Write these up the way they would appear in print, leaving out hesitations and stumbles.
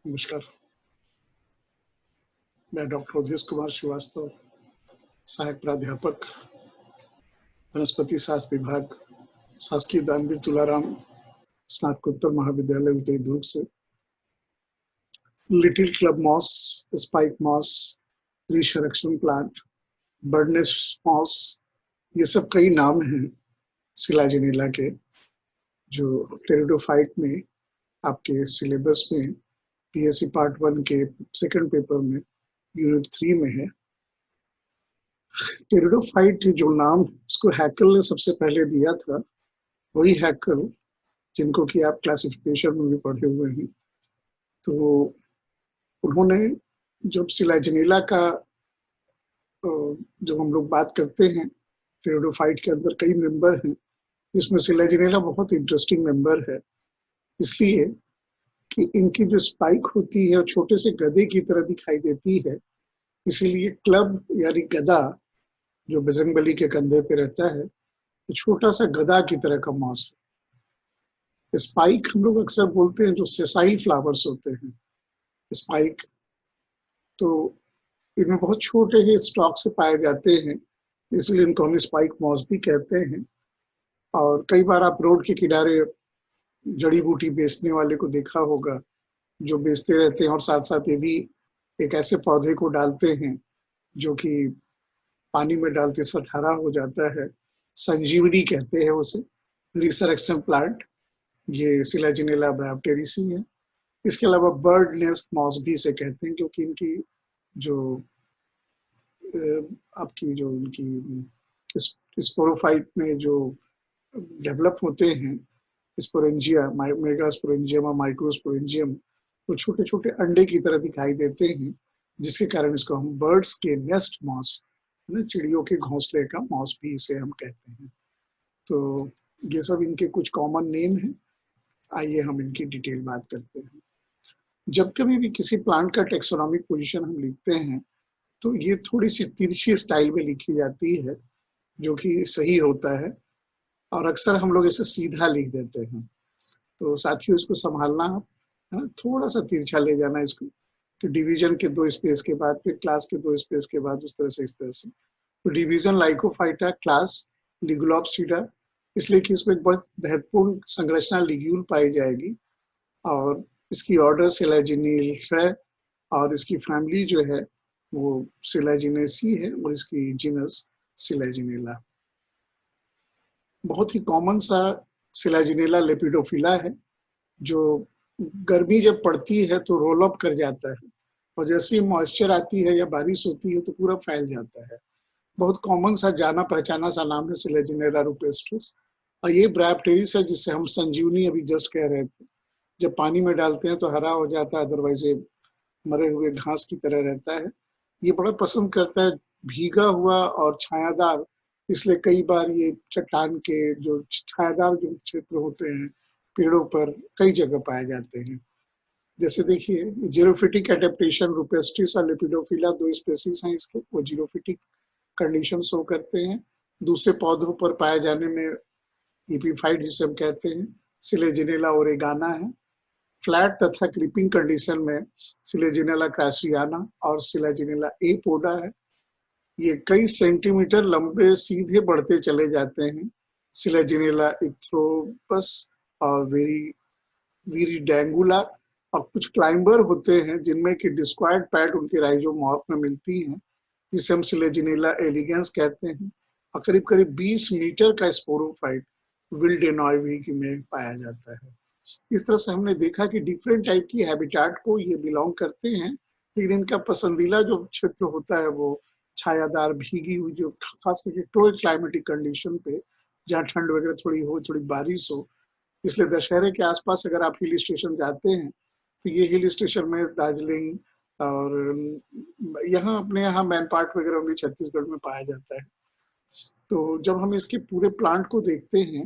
नमस्कार। मैं डॉक्टर अवधेश कुमार श्रीवास्तव, सहायक प्राध्यापक, वनस्पति शास्त्र विभाग, शासकीय दानवीर तुलाराम स्नातकोत्तर महाविद्यालय उदय दुर्ग से little club moss, spike moss, tree संरक्षण प्लांट, बर्डनेस मॉस, ये सब कई नाम हैं सिलाजिनेला के, जो टेरिडोफाइट में आपके सिलेबस में पीएससी पार्ट 1 के सेकंड पेपर में यूनिट 3 में है। टेरिडोफाइट जो नाम उसको हैकल ने सबसे पहले दिया था, वही हैकल जिनको कि आप क्लासिफिकेशन में भी पढ़े हुए हैं। तो उन्होंने जब सिलाजिनेला का जब हम लोग बात करते हैं, टेरिडोफाइट के अंदर कई मेंबर हैं, जिसमें सिलाजिनेला बहुत इंटरेस्टिंग मेंबर है, इसलिए कि इनकी जो स्पाइक होती है छोटे से गधे की तरह दिखाई देती है, इसीलिए क्लब यानी गधा जो बजरंगबली के कंधे पे रहता है, तो छोटा सा गधा की तरह का मॉस है। स्पाइक हम लोग अक्सर बोलते हैं जो सेसाइल फ्लावर्स होते हैं, स्पाइक, तो इनमें बहुत छोटे ही स्टॉक से पाए जाते हैं, इसलिए इनको हम स्पाइक मॉस भी कहते हैं। और कई बार आप रोड के किनारे जड़ी बूटी बेचने वाले को देखा होगा, जो बेचते रहते हैं और साथ साथ ये भी एक ऐसे पौधे को डालते हैं जो कि पानी में डालते से हरा हो जाता है, संजीवनी कहते हैं उसे, रिसरेक्शन प्लांट, ये सिलाजिनेला ब्रायोप्टेरिसी है। इसके अलावा बर्ड नेस्ट मॉस भी इसे कहते हैं, क्योंकि इनकी जो आपकी जो इनकी स्पोरोफाइट में जो डेवलप होते हैं स्पोरेंजिया, मेगा स्पोरेंजियम और माइक्रो स्पोरेंजियम, वो छोटे छोटे अंडे की तरह दिखाई देते हैं, जिसके कारण इसको हम बर्ड्स के नेस्ट मॉस, चिड़ियों के घोंसले का मॉस भी इसे हम कहते हैं। तो ये सब इनके कुछ कॉमन नेम हैं। आइए हम इनकी डिटेल बात करते हैं। जब कभी भी किसी प्लांट का टेक्सोनॉमिक पोजीशन हम लिखते हैं, तो ये थोड़ी सी तिरछी स्टाइल में लिखी जाती है, जो कि सही होता है, और अक्सर हम लोग इसे सीधा लिख देते हैं। तो साथियों इसको संभालना, है ना, थोड़ा सा तिरछा ले जाना इसको, कि डिवीजन के 2 स्पेस के बाद फिर क्लास के 2 स्पेस के बाद उस तरह से इस तरह से। तो डिवीजन लाइकोफाइटा, क्लास लिगुलोप्सिडा, इसलिए कि इसमें एक बहुत महत्वपूर्ण संरचना लिग्यूल पाई जाएगी, और इसकी ऑर्डर सिलाजिनेल्स है, और इसकी फैमिली जो है वो सिलाजिनेसी है, और इसकी जीनस सिलाजिनेला। बहुत ही कॉमन सा सिलाजिनेला लेपिडोफिला है, जो गर्मी जब पड़ती है तो रोल अप कर जाता है, और जैसे ही मॉइस्चर आती है या बारिश होती है तो पूरा फैल जाता है। बहुत कॉमन सा जाना पहचाना सा नाम है सिलाजिनेला रुपेस्ट्रिस, और ये ब्रायोप्टेरिस है जिससे हम संजीवनी अभी जस्ट कह रहे थे। जब पानी में डालते हैं तो हरा हो जाता है, अदरवाइज ये मरे हुए घास की तरह रहता है। ये बड़ा पसंद करता है भीगा हुआ और छायादार, इसलिए कई बार ये चट्टान के जो छायादार जो क्षेत्र होते हैं पेड़ों पर कई जगह पाए जाते हैं। जैसे देखिए, जीरोफिटिक एडेप्टेशन रुपेस्ट्रिस और लेपिडोफिला 2 स्पेसीज हैं इसके, वो जीरोफिटिक कंडीशन शो करते हैं। दूसरे पौधों पर पाए जाने में एपीफाइट जिसे हम कहते हैं, सिलेजिनेला ओरेगाना है। फ्लैट तथा क्रीपिंग कंडीशन में सिलेजिनेला क्रैसियाना और सिलेजिनेला एपोडा है। ये कई सेंटीमीटर लंबे सीधे बढ़ते चले जाते हैं। सिलेजिनेला इथ्रोपस और विरिडेंगुला, और कुछ क्लाइंबर होते हैं जिनमें कि डिस्क्वायर्ड पैड उनके राइजोमॉर्फ में मिलती हैं, जिसे हम सिलेजिनेला एलिगेंस कहते हैं। और करीब करीब 20 मीटर का स्पोरोफाइट विल्डेनॉइवी में पाया जाता है। इस तरह से हमने देखा कि डिफरेंट टाइप की हैबिटाट को ये बिलोंग करते हैं, लेकिन इनका पसंदीदा जो क्षेत्र होता है वो छायादार भीगी हुई, जो खास करके कोल्ड क्लाइमेटिक कंडीशन पे, जहाँ ठंड वगैरह थोड़ी हो, थोड़ी बारिश हो। इसलिए दशहरे के आसपास अगर आप हिल स्टेशन जाते हैं, तो ये हिल स्टेशन में दार्जिलिंग और यहाँ अपने यहाँ मैन पार्ट वगैरह भी छत्तीसगढ़ में पाया जाता है। तो जब हम इसके पूरे प्लांट को देखते हैं,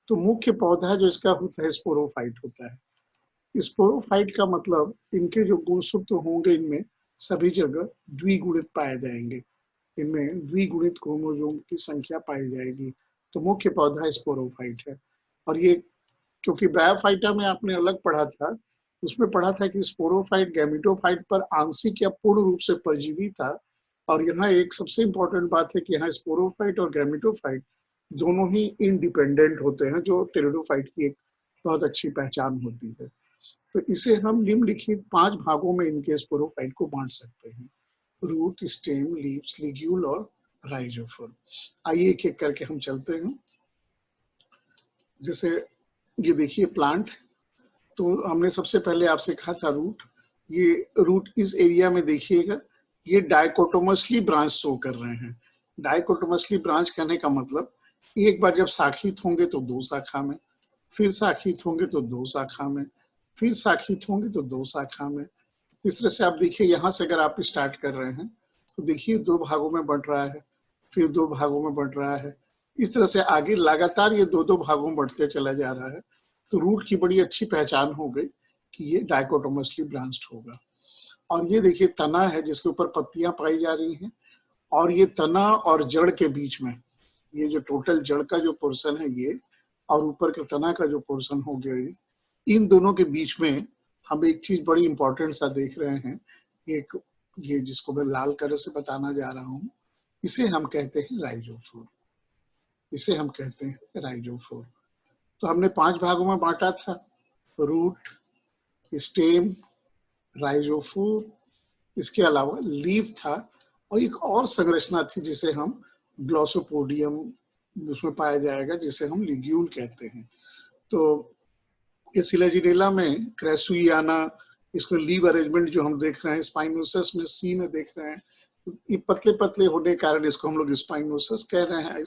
तो मुख्य पौधा जो इसका होता है स्पोरोफाइट होता है। स्पोरोफाइट का मतलब इनके जो गुणसूत्र होंगे, इनमें सभी जगह द्विगुणित पाए जाएंगे, इनमें द्विगुणित क्रोमोसोम की संख्या पाई जाएगी। तो मुख्य पौधा स्पोरोफाइट है। और ये, क्योंकि ब्रायोफाइटा में आपने अलग पढ़ा था उसमें पढ़ा था कि स्पोरोफाइट गैमेटोफाइट पर आंशिक या पूर्ण रूप से परजीवी था। और यहाँ एक सबसे इम्पोर्टेंट बात है कि यहाँ स्पोरोफाइट और गैमेटोफाइट दोनों ही इंडिपेंडेंट होते हैं, जो टेरिडोफाइट की एक बहुत अच्छी पहचान होती है। तो इसे हम निम्नलिखित 5 भागों में इनके स्पोरोफाइट को बांट सकते हैं: रूट, स्टेम, लीव्स, लिग्यूल और राइजोफोर। आइए एक एक करके हम चलते हैं। जैसे ये देखिए प्लांट, तो हमने सबसे पहले आपसे कहा था रूट। ये रूट इस एरिया में देखिएगा, ये डाइकोटोमसली ब्रांच शो कर रहे हैं। डाइकोटोमसली ब्रांच कहने का मतलब एक बार जब शाखित होंगे तो 2 शाखा में, फिर शाखित होंगे तो 2 शाखा में, फिर शाखित होंगे तो 2 शाखा में। इस तरह से आप देखिए, यहाँ से अगर आप स्टार्ट कर रहे हैं तो देखिए 2 भागों में बंट रहा है, फिर 2 भागों में बंट रहा है। इस तरह से आगे लगातार ये 2-2 भागों में बढ़ते चला जा रहा है। तो रूट की बड़ी अच्छी पहचान हो गई कि ये डाइकोटोमसली ब्रांच्ड होगा। और ये देखिए तना है जिसके ऊपर पत्तियां पाई जा रही हैं, और ये तना और जड़ के बीच में, ये जो टोटल जड़ का जो पोर्शन है ये, और ऊपर के तना का जो पोर्शन हो गया ये, इन दोनों के बीच में हम एक चीज बड़ी इंपॉर्टेंट सा देख रहे हैं। एक ये जिसको मैं लाल कलर से बताना जा रहा हूँ, इसे हम कहते हैं राइजोफोर। इसे हम कहते हैं राइजोफोर। तो हमने 5 भागों में बांटा था: रूट, स्टेम, राइजोफोर, इसके अलावा लीफ था, और एक और संरचना थी जिसे हम ग्लॉसोपोडियम उसमें पाया जाएगा, जिसे हम लिग्यूल कहते हैं। तो ये सिलेजिनेला में क्रैसुइयाना, इसमें लीव अरेंजमेंट जो हम देख रहे हैं, स्पाइनोसस में सी में देख रहे हैं, तो ये पतले पतले होने के कारण इसको हम लोग स्पाइनोसस कह रहे हैं,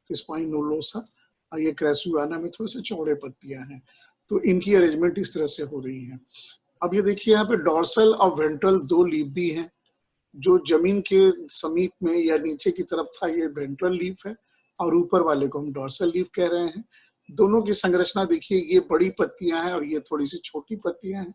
स्पाइनोलोसा। और ये क्रैसुइयाना में थोड़े से चौड़े पत्तियां हैं। तो इनकी अरेंजमेंट इस तरह से हो रही है। अब ये देखिए यहाँ पे डॉर्सल और वेंट्रल 2 लीफ भी हैं। जो जमीन के समीप में या नीचे की तरफ था ये वेंट्रल लीफ है, और ऊपर वाले को हम डॉर्सल लीफ कह रहे हैं। दोनों की संरचना देखिए, ये बड़ी पत्तियां हैं और ये थोड़ी सी छोटी पत्तियां हैं।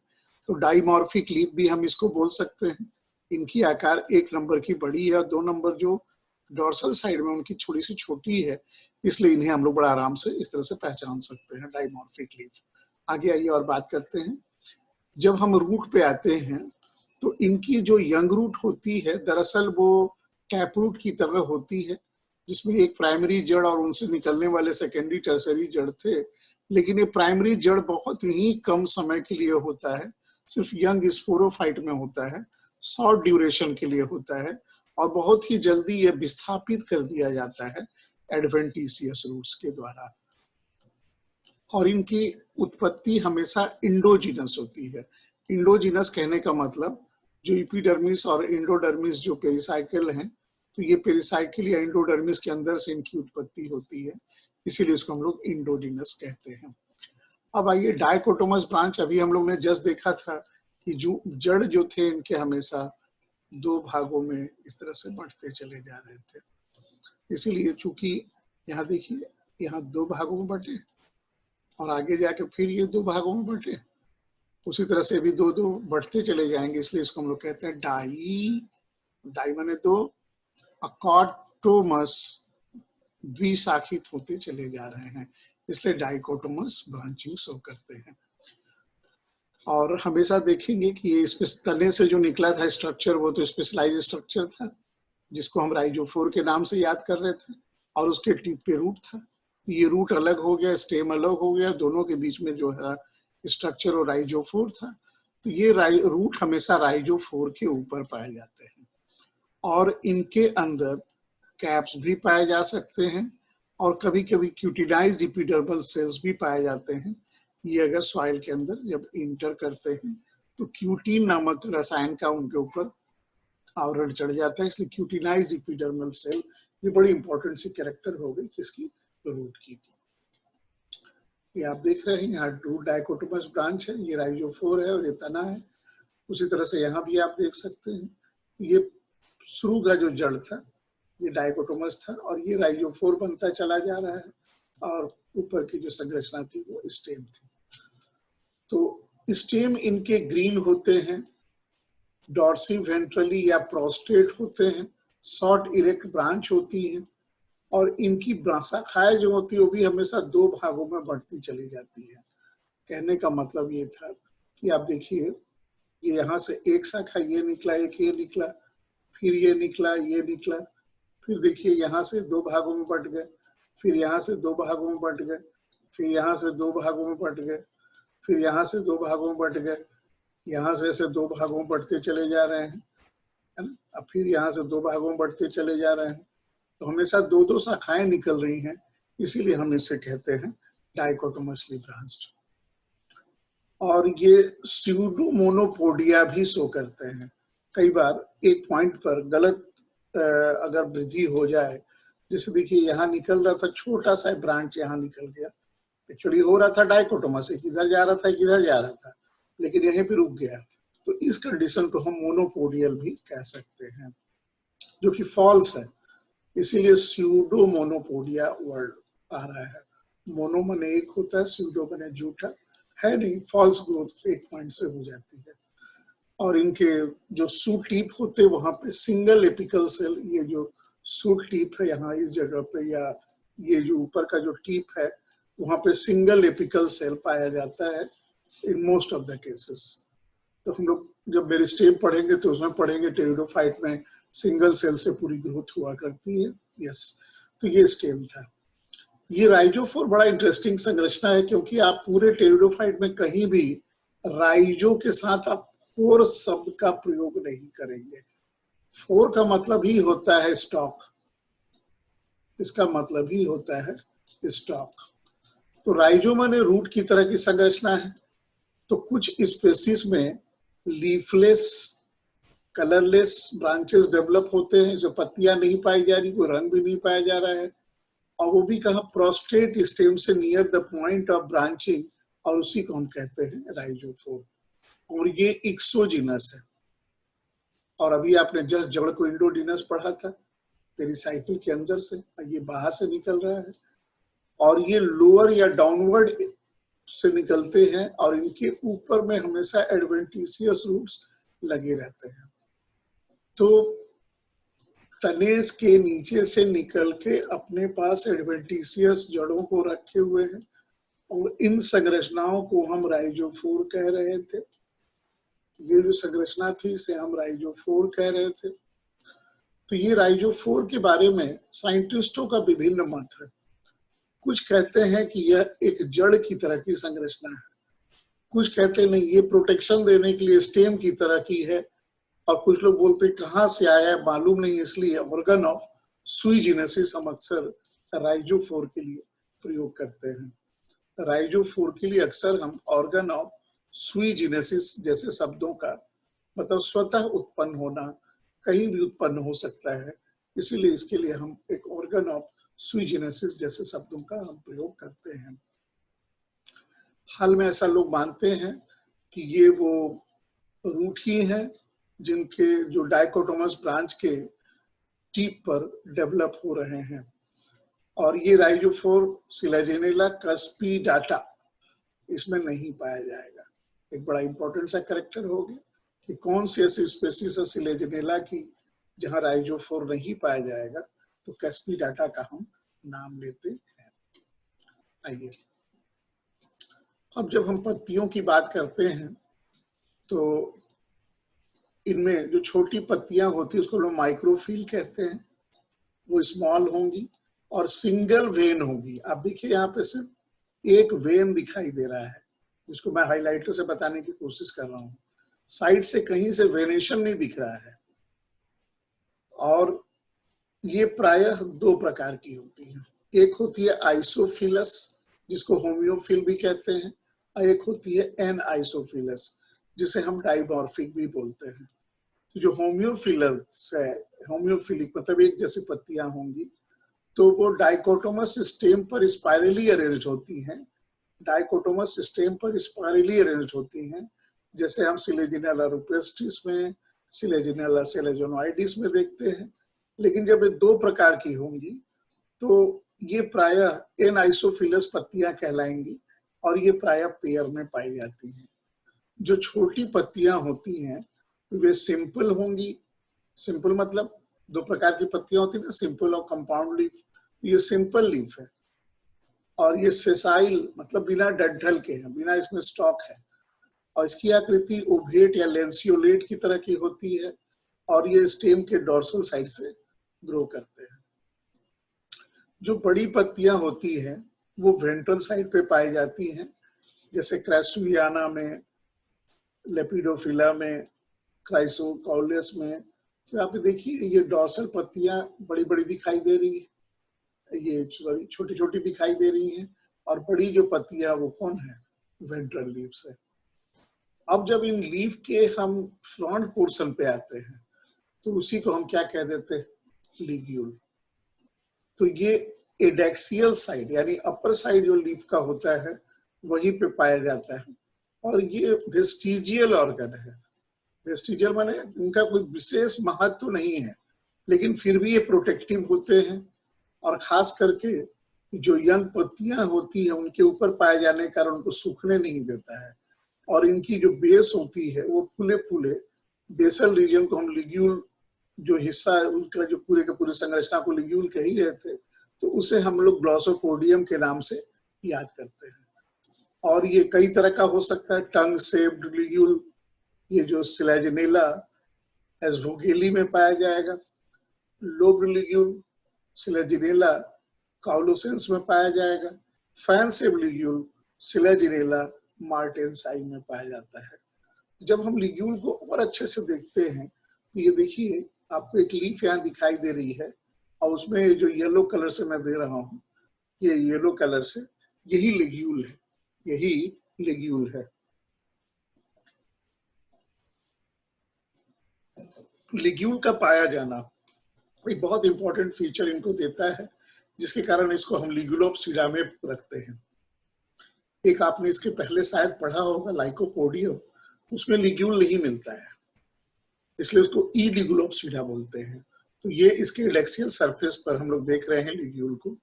तो डाइमॉर्फिक लीफ भी हम इसको बोल सकते हैं। इनकी आकार 1 नंबर की बड़ी है और 2 नंबर जो डॉर्सल साइड में उनकी थोड़ी सी छोटी है, इसलिए इन्हें हम लोग बड़ा आराम से इस तरह से पहचान सकते हैं, डाइमॉर्फिक लीफ। आगे आइए और बात करते हैं। जब हम रूट पे आते हैं तो इनकी जो यंग रूट होती है, दरअसल वो टैप रूट की तरह होती है, जिसमें एक प्राइमरी जड़ और उनसे निकलने वाले सेकेंडरी टर्सरी जड़ थे। लेकिन ये प्राइमरी जड़ बहुत ही कम समय के लिए होता है, सिर्फ यंग स्पोरोफाइट में होता है, शॉर्ट ड्यूरेशन के लिए होता है, और बहुत ही जल्दी ये विस्थापित कर दिया जाता है एडवेंटिशियस रूट्स के द्वारा। और इनकी उत्पत्ति हमेशा इंडोजिनस होती है। इंडोजिनस कहने का मतलब जो इपिडर्मिस और एंडोडर्मिस जो पेरिसाइकिल हैं, तो ये पेरिसाइकिल या एंडोडर्मिस के अंदर से इनकी उत्पत्ति होती है, इसीलिए इसको हम लोग इंडोजिनस कहते हैं। अब आइए डाइकोटोमस ब्रांच, अभी हम लोग ने जस्ट देखा था कि जो जड़ जो थे इनके हमेशा 2 भागों में इस तरह से बढ़ते चले जा रहे थे। इसीलिए चूंकि यहाँ देखिए, यहाँ 2 भागों में बटे और आगे जाके फिर ये 2 भागों में बटे, उसी तरह से भी 2-2 बढ़ते चले जाएंगे, इसलिए इसको हम लोग कहते हैं डाई माने 2, कॉटोमस द्विशाखित होते चले जा रहे हैं, इसलिए डाइकोटोमस ब्रांचिंग शो करते हैं। और हमेशा देखेंगे कि ये इस तने से जो निकला था स्ट्रक्चर, वो तो स्पेशलाइज स्ट्रक्चर था, जिसको हम राइजोफोर के नाम से याद कर रहे थे, और उसके टिप पे रूट था। ये रूट अलग हो गया, स्टेम अलग हो गया, दोनों के बीच में जो है स्ट्रक्चर और राइजोफोर था। तो ये रूट हमेशा राइजोफोर के ऊपर पाए जाते हैं, और इनके अंदर कैप्स भी पाए जा सकते हैं, और कभी कभी क्यूटिनाइज्ड एपिडर्मल सेल्स भी पाए जाते हैं। ये अगर सॉइल के अंदर जब इंटर करते हैं तो क्यूटीन नामक रसायन का उनके ऊपर आवरण चढ़ जाता है, इसलिए क्यूटिनाइज्ड एपिडर्मल सेल, ये बड़ी इंपॉर्टेंट सी कैरेक्टर हो गई किसकी, रूट की। ये आप देख रहे हैं यहाँ रूट डाइकोटोमस ब्रांच है, ये राइजोफोर है और ये तना है। उसी तरह से यहाँ भी आप देख सकते हैं, ये शुरू का जो जड़ था ये डाइकोटोमस था, और ये राइजोफोर बनता चला जा रहा है, और ऊपर की जो संरचना थी वो स्टेम थी। तो स्टेम इनके ग्रीन होते हैं, डॉर्सी वेंट्रली या प्रोस्टेट होते हैं, शॉर्ट इरेक्ट ब्रांच होती है, और इनकी शाखाएं जो होती है वो भी हमेशा 2 भागों में बढ़ती चली जाती है। कहने का मतलब ये था कि आप देखिए ये यहाँ से एक शाखा ये निकला, एक ये निकला, फिर ये निकला, ये निकला, फिर देखिए यहाँ से 2 भागों में बट गए, फिर यहाँ से 2 भागों में बट गए, फिर यहाँ से 2 भागों में बट गए, फिर यहाँ से 2 भागों में बट गए, यहाँ से ऐसे 2 भागों में बढ़ते चले जा रहे हैं, है ना। अब फिर यहाँ से 2 भागों में बढ़ते चले जा रहे हैं, तो हमेशा 2-2 शाखाएं निकल रही हैं, इसीलिए हम इसे कहते हैं डाइकोटोमसली ब्रांच्ड। और ये स्यूडोमोनोपोडिया भी शो करते हैं। कई बार एक पॉइंट पर गलत अगर वृद्धि हो जाए, जैसे देखिए यहाँ निकल रहा था छोटा सा ब्रांच, यहाँ निकल गया, एक्चुअली हो रहा था डाइकोटोमस, किधर जा रहा था किधर जा रहा था, लेकिन यहीं पे रुक गया, तो इस कंडीशन को हम मोनोपोडियल भी कह सकते हैं, जो कि फॉल्स है, इसीलिए स्यूडो मोनोपोडिया वर्ड आ रहा है। मोनो मने एक होता है, स्यूडो मने झूठा, है नहीं, फॉल्स ग्रोथ एक पॉइंट से हो जाती है। और इनके जो सूट टिप होते हैं वहां पे सिंगल एपिकल सेल, ये जो सूट टिप है यहाँ इस जगह पे, या ये जो ऊपर का जो टिप है वहां पे सिंगल एपिकल सेल पाया जाता है in most of the cases. तो हम लोग जब मेरिस्टेम पढ़ेंगे तो उसमें पढ़ेंगे टेरिडोफाइट में सिंगल सेल से पूरी ग्रोथ हुआ करती है। यस, तो ये स्टेम था। ये राइजोफोर बड़ा इंटरेस्टिंग संरचना है, क्योंकि आप पूरे टेरिडोफाइट में कहीं भी राइजो के साथ आप फोर शब्द का प्रयोग नहीं करेंगे। फोर का मतलब ही होता है स्टॉक, इसका मतलब ही होता है स्टॉक। तो राइजो माने रूट की तरह की संरचना है। तो कुछ स्पेसीज में लीफलेस कलरलेस ब्रांचेस डेवलप होते हैं, जो पत्तियां नहीं पाई जा रही, कोई रंग भी नहीं पाया जा रहा है, और वो भी कहा प्रोस्ट्रेट स्टेम से near the point of branching, और उसी को हम कहते हैं राइजोफोर। और ये इक्सोजिनस है। और अभी आपने जस्ट जड़ को इंडोजिनस पढ़ा था पेरिसाइकिल के अंदर से, ये बाहर से निकल रहा है, और ये लोअर या डाउनवर्ड से निकलते हैं, और इनके ऊपर में हमेशा एडवेंटिशियस रूट्स लगे रहते हैं। तो तनेस के नीचे से निकल के अपने पास एडवेंटिशियस जड़ों को रखे हुए हैं, और इन संरचनाओं को हम राइजोफोर कह रहे थे। ये जो संरचना थी इसे हम राइजोफोर कह रहे थे। तो ये राइजोफोर के बारे में साइंटिस्टों का विभिन्न मत है। कुछ कहते हैं कि यह एक जड़ की तरह की संरचना है, कुछ कहते हैं नहीं ये प्रोटेक्शन देने के लिए स्टेम की तरह की है, और कुछ लोग बोलते हैं कहाँ से आया है मालूम नहीं, इसलिए ऑर्गन ऑफ सुई जिनेसिस हम अक्सर राइजोफोर के लिए प्रयोग करते हैं। राइजोफोर के लिए अक्सर हम ऑर्गन ऑफ सुई जिनेसिस जैसे शब्दों का मतलब स्वतः उत्पन्न होना, कहीं भी उत्पन्न हो सकता है, इसीलिए इसके लिए हम एक ऑर्गन ऑफ सुई जिनेसिस जैसे शब्दों का हम प्रयोग करते हैं। हाल में ऐसा लोग मानते हैं कि ये वो रूट ही हैं जिनके जो डाइकोटोमस ब्रांच के टिप पर डेवलप हो रहे हैं। और ये राइजोफोर सिलाजिनेला कस्पिडाटा इसमें नहीं पाया जाएगा। एक बड़ा इंपॉर्टेंट सा करेक्टर हो गया कि कौन सी ऐसी स्पेसीज है सिलाजिनेला की जहां राइजोफोर नहीं पाया जाएगा, तो कस्पिडाटा का हम नाम लेते हैं। आइए, अब जब हम पत्तियों की बात करते हैं तो इनमें जो छोटी पत्तियां होती है उसको लोग माइक्रोफिल कहते हैं। वो स्मॉल होंगी और सिंगल वेन होगी। आप देखिए यहाँ पे सिर्फ एक वेन दिखाई दे रहा है, जिसको मैं हाइलाइटर से बताने की कोशिश कर रहा हूँ। साइड से कहीं से वेनेशन नहीं दिख रहा है। और ये प्रायः दो प्रकार की होती है। एक होती है आइसोफिलस, जिसको होम्योफिल भी कहते हैं, और एक होती है एन आइसोफिलस, जिसे हम डाइमॉर्फिक भी बोलते हैं। तो जो होम्योफिलस है, होम्योफिलिक मतलब एक जैसी पत्तियां होंगी, तो वो डाइकोटोमस स्टेम पर स्पाइरली अरेंज होती हैं। डाइकोटोमस स्टेम पर स्पाइरली अरेंज होती हैं, जैसे हम सिलेजिनेला रुपेस्ट्रिस में, सिलेजिनेला सेलेजोनोइडिस में देखते हैं। लेकिन जब ये दो प्रकार की होंगी तो ये प्रायः एन आइसोफिलस पत्तियां कहलाएंगी, और ये प्रायः पेयर में पाई जाती हैं। जो छोटी पत्तियां होती हैं वे सिंपल होंगी। सिंपल मतलब दो प्रकार की पत्तियां होती है, सिंपल और कंपाउंड लीफ। ये सिंपल लीफ है। और ये सेसाइल मतलब बिना डंठल के है, बिना इसमें स्टॉक है। और इसकी आकृति ओवेट या लैंसियोलेट की तरह की होती है और ये स्टेम के डोर्सल साइड से ग्रो करते हैं। जो बड़ी पत्तियां होती हैं वो वेंट्रल साइड पे पाई जाती हैं, जैसे क्रैसुलियाना में, लेपिडोफिला में, क्राइसोकॉलियस में। तो यहाँ पे देखिए ये डोर्सल पत्तियां बड़ी बड़ी दिखाई दे रही है, ये छोटी छोटी दिखाई दे रही हैं, और बड़ी जो पत्तियां वो कौन है, वेंट्रल लीव्स है। अब जब इन लीफ के हम फ्रंट पोर्शन पे आते हैं तो उसी को हम क्या कह देते हैं, लिग्यूल। तो ये एडेक्सियल साइड यानी अपर साइड जो लीफ का होता है वहीं पे पाया जाता है, और ये वेस्टिजियल ऑर्गन है। वेस्टिजियल माने इनका कोई विशेष महत्व तो नहीं है, लेकिन फिर भी ये प्रोटेक्टिव होते हैं, और खास करके जो यंग पत्तियां होती है उनके ऊपर पाए जाने के कारण उनको सूखने नहीं देता है, और इनकी जो बेस होती है वो फूले फूले बेसल रीजन को हम लिग्यूल, जो हिस्सा है उनका जो पूरे के पूरे संरचना को लिग्यूल कह ही रहे थे, तो उसे हम लोग ग्लॉसोपोडियम के नाम से याद करते हैं। और ये कई तरह का हो सकता है, टंग शेप्ड लिग्यूल, ये जो सिलेजिनेला एस्वोगेली में पाया जाएगा, लोब्ड लिग्यूल सिलेजिनेला काउलोसेंस में पाया जाएगा, फैन शेप्ड लिग्यूल सिलेजिनेला मार्टेंसाई में पाया जाता है। जब हम लिग्यूल को और अच्छे से देखते हैं तो ये देखिए आपको एक लीफ यहाँ दिखाई दे रही है, और उसमें जो येलो कलर से मैं दे रहा हूँ, ये येलो कलर से, यही लिग्यूल है, यही लिग्यूल है। लिग्यूल का पाया जाना एक बहुत इंपॉर्टेंट फीचर इनको देता है, जिसके कारण इसको हम लिग्यूलोप्सिडा में रखते हैं। एक आपने इसके पहले शायद पढ़ा होगा लाइकोपोडियम, उसमें लिग्यूल नहीं मिलता है, इसलिए उसको ई लिग्यूलोप्सिडा बोलते हैं। तो ये इसके एडेक्सियल सरफेस पर हम लोग देख रहे हैं लिग्यूल को।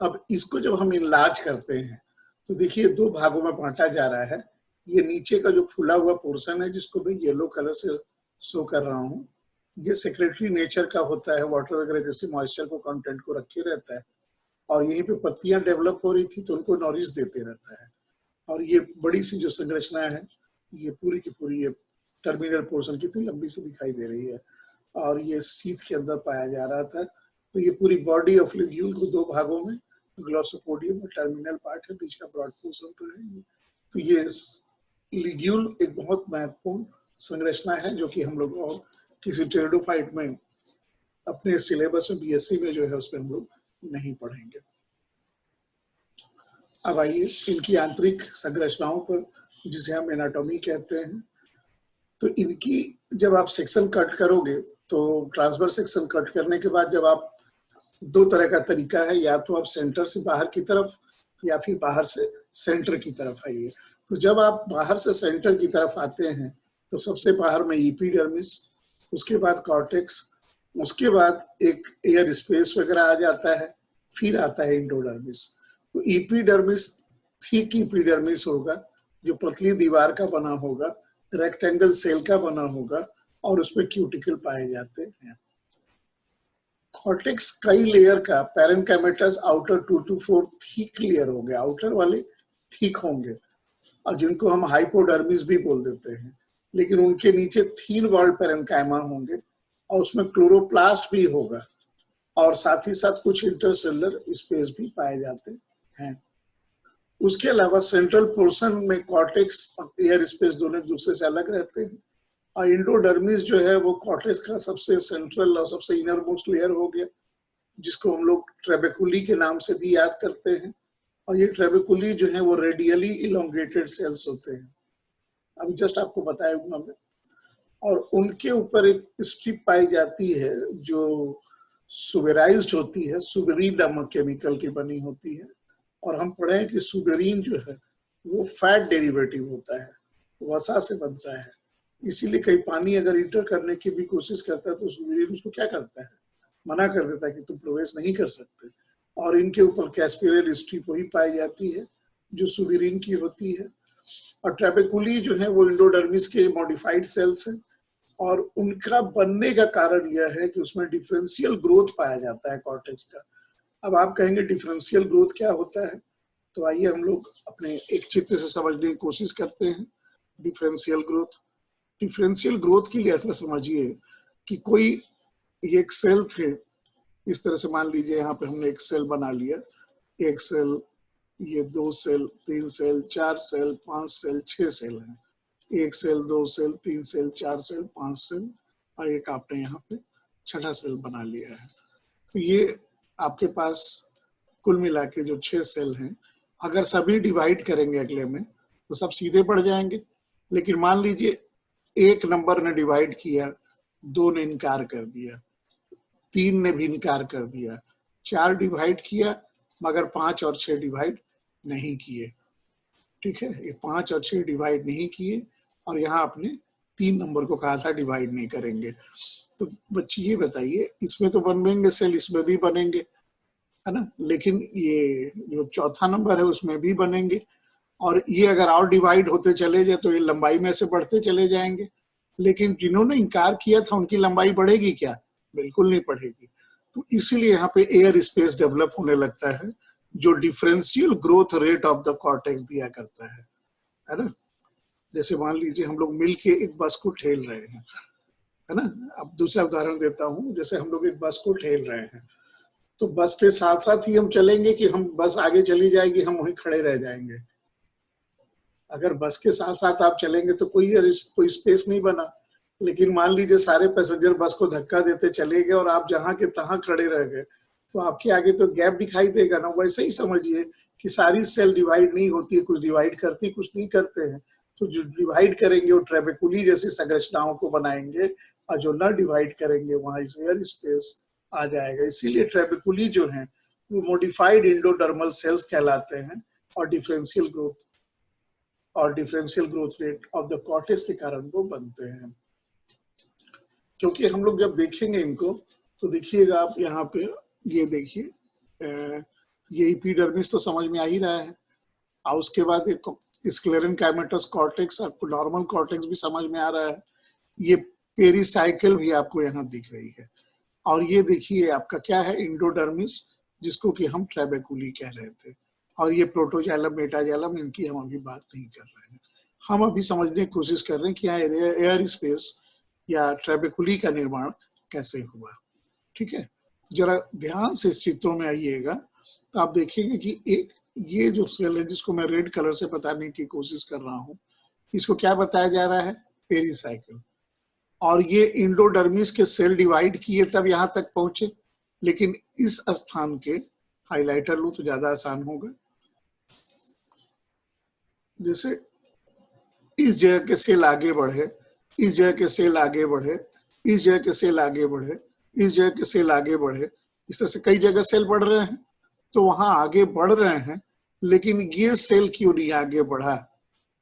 अब इसको जब हम इनलार्ज करते हैं तो देखिए दो भागों में बांटा जा रहा है। ये नीचे का जो फूला हुआ पोर्शन है, जिसको मैं येलो कलर से शो कर रहा हूँ, ये सेक्रेटरी नेचर का होता है, वाटर वगैरह जैसे मॉइस्चर को कंटेंट को रखे रहता है, और यहीं पे पत्तियां डेवलप हो रही थी तो उनको नॉरिश देते रहता है। और ये बड़ी सी जो संरचना है, ये पूरी की पूरी ये टर्मिनल पोर्शन कितनी लंबी से दिखाई दे रही है, और ये सीथ के अंदर पाया जा रहा था। तो ये पूरी बॉडी ऑफ लिग्यूल को दो भागों में, ग्लॉसोपोडियम में टर्मिनल पार्ट है, बीच का ब्रॉड पोर्शन तो है। तो ये लिग्यूल एक बहुत महत्वपूर्ण संरचना है, जो कि हम लोग और किसी टेरिडोफाइट में अपने सिलेबस में बीएससी में जो है उसमें हम लोग नहीं पढ़ेंगे। अब आइए इनकी आंतरिक संरचनाओं पर, जिसे हम एनाटॉमी कहते हैं। तो इनकी जब आप सेक्शन कट करोगे तो ट्रांसवर्स सेक्शन कट करने के बाद जब आप, दो तरह का तरीका है, या तो आप सेंटर से बाहर की तरफ या फिर बाहर से सेंटर की तरफ आइए। तो जब आप बाहर से सेंटर की तरफ आते हैं तो सबसे बाहर में एपिडर्मिस, उसके बाद कॉर्टेक्स, उसके बाद एक एयर स्पेस वगैरह आ जाता है, फिर आता है एंडोडर्मिस। तो एपिडर्मिस थिक एपिडर्मिस होगा, जो पतली दीवार का बना होगा, रेक्टेंगल सेल का बना होगा, और उसमें क्यूटिकल पाए जाते हैं। कॉर्टेक्स कई लेयर का, parenchymatous outer 2 to 4 thick layer होंगे, आउटर वाले थिक होंगे, और जिनको हम हाइपोडर्मिस भी बोल देते हैं, लेकिन उनके नीचे थीन वॉल्ड पैरेन्काइमा होंगे, और उसमें क्लोरोप्लास्ट भी होगा, और साथ ही साथ कुछ इंटरसेलुलर स्पेस भी पाए जाते हैं। उसके अलावा सेंट्रल पोर्शन में कॉर्टेक्स और एयर स्पेस दोनों एक दूसरे से अलग रहते हैं, और एंडोडर्मिस जो है वो कॉर्टेक्स का सबसे सेंट्रल और सबसे इनर मोस्ट लेयर हो गया, जिसको हम लोग ट्रेबेकुली के नाम से भी याद करते हैं। और ये ट्रेबेकुली जो है वो रेडियली इलोंगेटेड सेल्स होते हैं, अभी जस्ट आपको बताया मैं। और उनके ऊपर एक स्ट्रिप पाई जाती है जो सुबेराइज्ड होती है, सुबेरीन नामक केमिकल की बनी होती है। और हम पढ़े कि सुबेरीन जो है वो फैट डेरिवेटिव होता है, वसा से बनता है, इसीलिए कहीं पानी अगर इंटर करने की भी कोशिश करता है तो सुबेरीन उसको क्या करता है, मना कर देता है कि तुम प्रवेश नहीं कर सकते। और इनके ऊपर कैस्पिरल स्ट्रिप वही पाई जाती है जो सुबेरीन की होती है। और ट्रेबेकुली जो है वो एंडोडर्मिस के मॉडिफाइड सेल्स हैं, और उनका बनने का कारण यह है कि उसमें डिफरेंशियल ग्रोथ पाया जाता है कॉर्टेक्स का। अब आप कहेंगे डिफरेंशियल ग्रोथ क्या होता है, तो आइए हम लोग अपने एक चित्र से समझने की कोशिश करते हैं। Differential growth. डिफरेंशियल ग्रोथ के लिए ऐसा समझिए कि कोई एक सेल थे, इस तरह से मान लीजिए यहाँ पे हमने एक सेल बना लिया, एक सेल, ये 2 cell, 3 cell, 4 cell, 5 cell, 6 cell हैं। एक cell, 2 cell, 3 cell, 4 cell, 5 cell और एक आपने यहाँ पे छठा सेल बना लिया है। तो ये आपके पास कुल मिला के जो 6 सेल हैं, अगर सभी डिवाइड करेंगे अगले में तो सब सीधे पड़ जाएंगे। लेकिन मान लीजिए एक नंबर ने डिवाइड किया, 2 ने इनकार कर दिया, 3 ने भी इनकार कर दिया, 4 डिवाइड किया मगर 5 और 6 डिवाइड नहीं किए। ठीक है, ये 5 और 6 डिवाइड नहीं किए और यहाँ आपने 3 नंबर को कहा था डिवाइड नहीं करेंगे। तो बच्चे ये बताइए, इसमें तो बनेंगे सेल, इसमें भी बनेंगे, है ना, लेकिन ये जो चौथा नंबर है उसमें भी बनेंगे। और ये अगर और डिवाइड होते चले जाए तो ये लंबाई में से बढ़ते चले जाएंगे। लेकिन जिन्होंने इनकार किया था उनकी लंबाई बढ़ेगी क्या? बिल्कुल नहीं बढ़ेगी। तो इसीलिए यहाँ पे एयर स्पेस डेवलप होने लगता है, जो differential growth rate of the cortex दिया करता है ना। जैसे मान लीजिए हम लोग मिलके एक बस को ठेल रहे हैं, है ना। अब दूसरा उदाहरण देता हूँ, जैसे हम लोग एक बस को ठेल रहे हैं, तो बस के साथ साथ ही हम चलेंगे कि हम बस आगे चली जाएगी, हम वहीं खड़े रह जाएंगे? अगर बस के साथ साथ आप चलेंगे तो कोई स्पेस नहीं बना। लेकिन मान लीजिए सारे पैसेंजर बस को धक्का देते चले गए और आप जहां के तहां खड़े रह गए, तो आपके आगे तो गैप दिखाई देगा ना। वैसे ही समझिए कि सारी सेल डिवाइड नहीं होती है, कुछ डिवाइड करती, कुछ नहीं करते हैं। तो जो डिवाइड करेंगे वो ट्रेबेकुली जैसी संरचनाओं को बनाएंगे, और जो न डिवाइड करेंगे वहां एयर स्पेस आ जाएगा। इसीलिए ट्रेबेकुली जो है वो मॉडिफाइड एंडोडर्मल सेल्स कहलाते हैं, और differential growth rate of the cortex के कारण वो बनते हैं। क्योंकि हम लोग जब देखेंगे इनको तो देखिएगा आप यहाँ पे, ये देखिए, ये एपिडर्मिस तो समझ में आ ही रहा है, और उसके बाद एक स्क्लेरेनकाइमेटस कॉर्टेक्स, आपको नॉर्मल कॉर्टेक्स भी समझ में आ रहा है। ये पेरिसाइकिल भी आपको यहाँ दिख रही है, और ये देखिए आपका क्या है, इंडोडर्मिस, जिसको कि हम ट्रेबेकुली कह रहे थे। और ये प्रोटोजाइलम, मेटाजाइलम, इनकी हम अभी बात नहीं कर रहे हैं। हम अभी समझने की कोशिश कर रहे हैं कि यहाँ एयर स्पेस या ट्रेबेकुली का निर्माण कैसे हुआ। ठीक है, जरा ध्यान से इस चित्रों में आइएगा तो आप देखेंगे कि एक ये जो सेल है जिसको मैं रेड कलर से बताने की कोशिश कर रहा हूँ, इसको क्या बताया जा रहा है? पेरिसाइकिल। और ये इंडोडर्मिस के सेल डिवाइड किए तब यहाँ तक पहुंचे। लेकिन इस स्थान के हाइलाइटर लूं तो ज्यादा आसान होगा। जैसे इस जगह के सेल आगे बढ़े, इस जगह के सेल आगे बढ़े, इस जगह के सेल आगे बढ़े, इस जगह के सेल आगे बढ़े, इस तरह से कई जगह सेल बढ़ रहे हैं। तो वहां आगे बढ़ रहे हैं, लेकिन ये सेल क्यों नहीं आगे बढ़ा?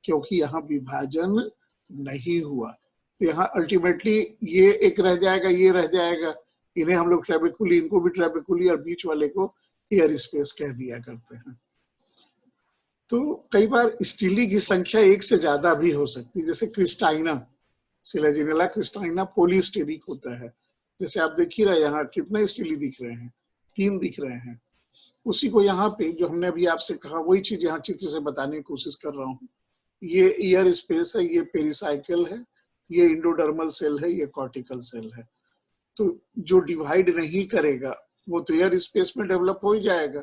क्योंकि यहाँ विभाजन नहीं हुआ। तो यहाँ अल्टीमेटली ये एक रह जाएगा, ये रह जाएगा। इन्हें हम लोग ट्रेबेकुली, इनको भी ट्रेबेकुली, और बीच वाले को एयर स्पेस कह दिया करते हैं। तो कई बार स्टीली की संख्या एक से ज्यादा भी हो सकती है। जैसे क्रिस्टाइना, सिलाजिनेला क्रिस्टाइना पॉलीस्टेरिक होता है। जैसे आप देख ही रहे यहाँ कितने स्टीली दिख रहे हैं, 3 दिख रहे हैं। उसी को यहाँ पे जो हमने अभी आपसे कहा, वही चीज यहाँ चित्र से बताने की कोशिश कर रहा हूँ। ये एयर स्पेस है, ये पेरिसाइकिल है, ये इंडोडर्मल सेल है, ये कॉर्टिकल सेल है। तो जो डिवाइड नहीं करेगा वो तो एयर स्पेस में डेवलप हो ही जाएगा।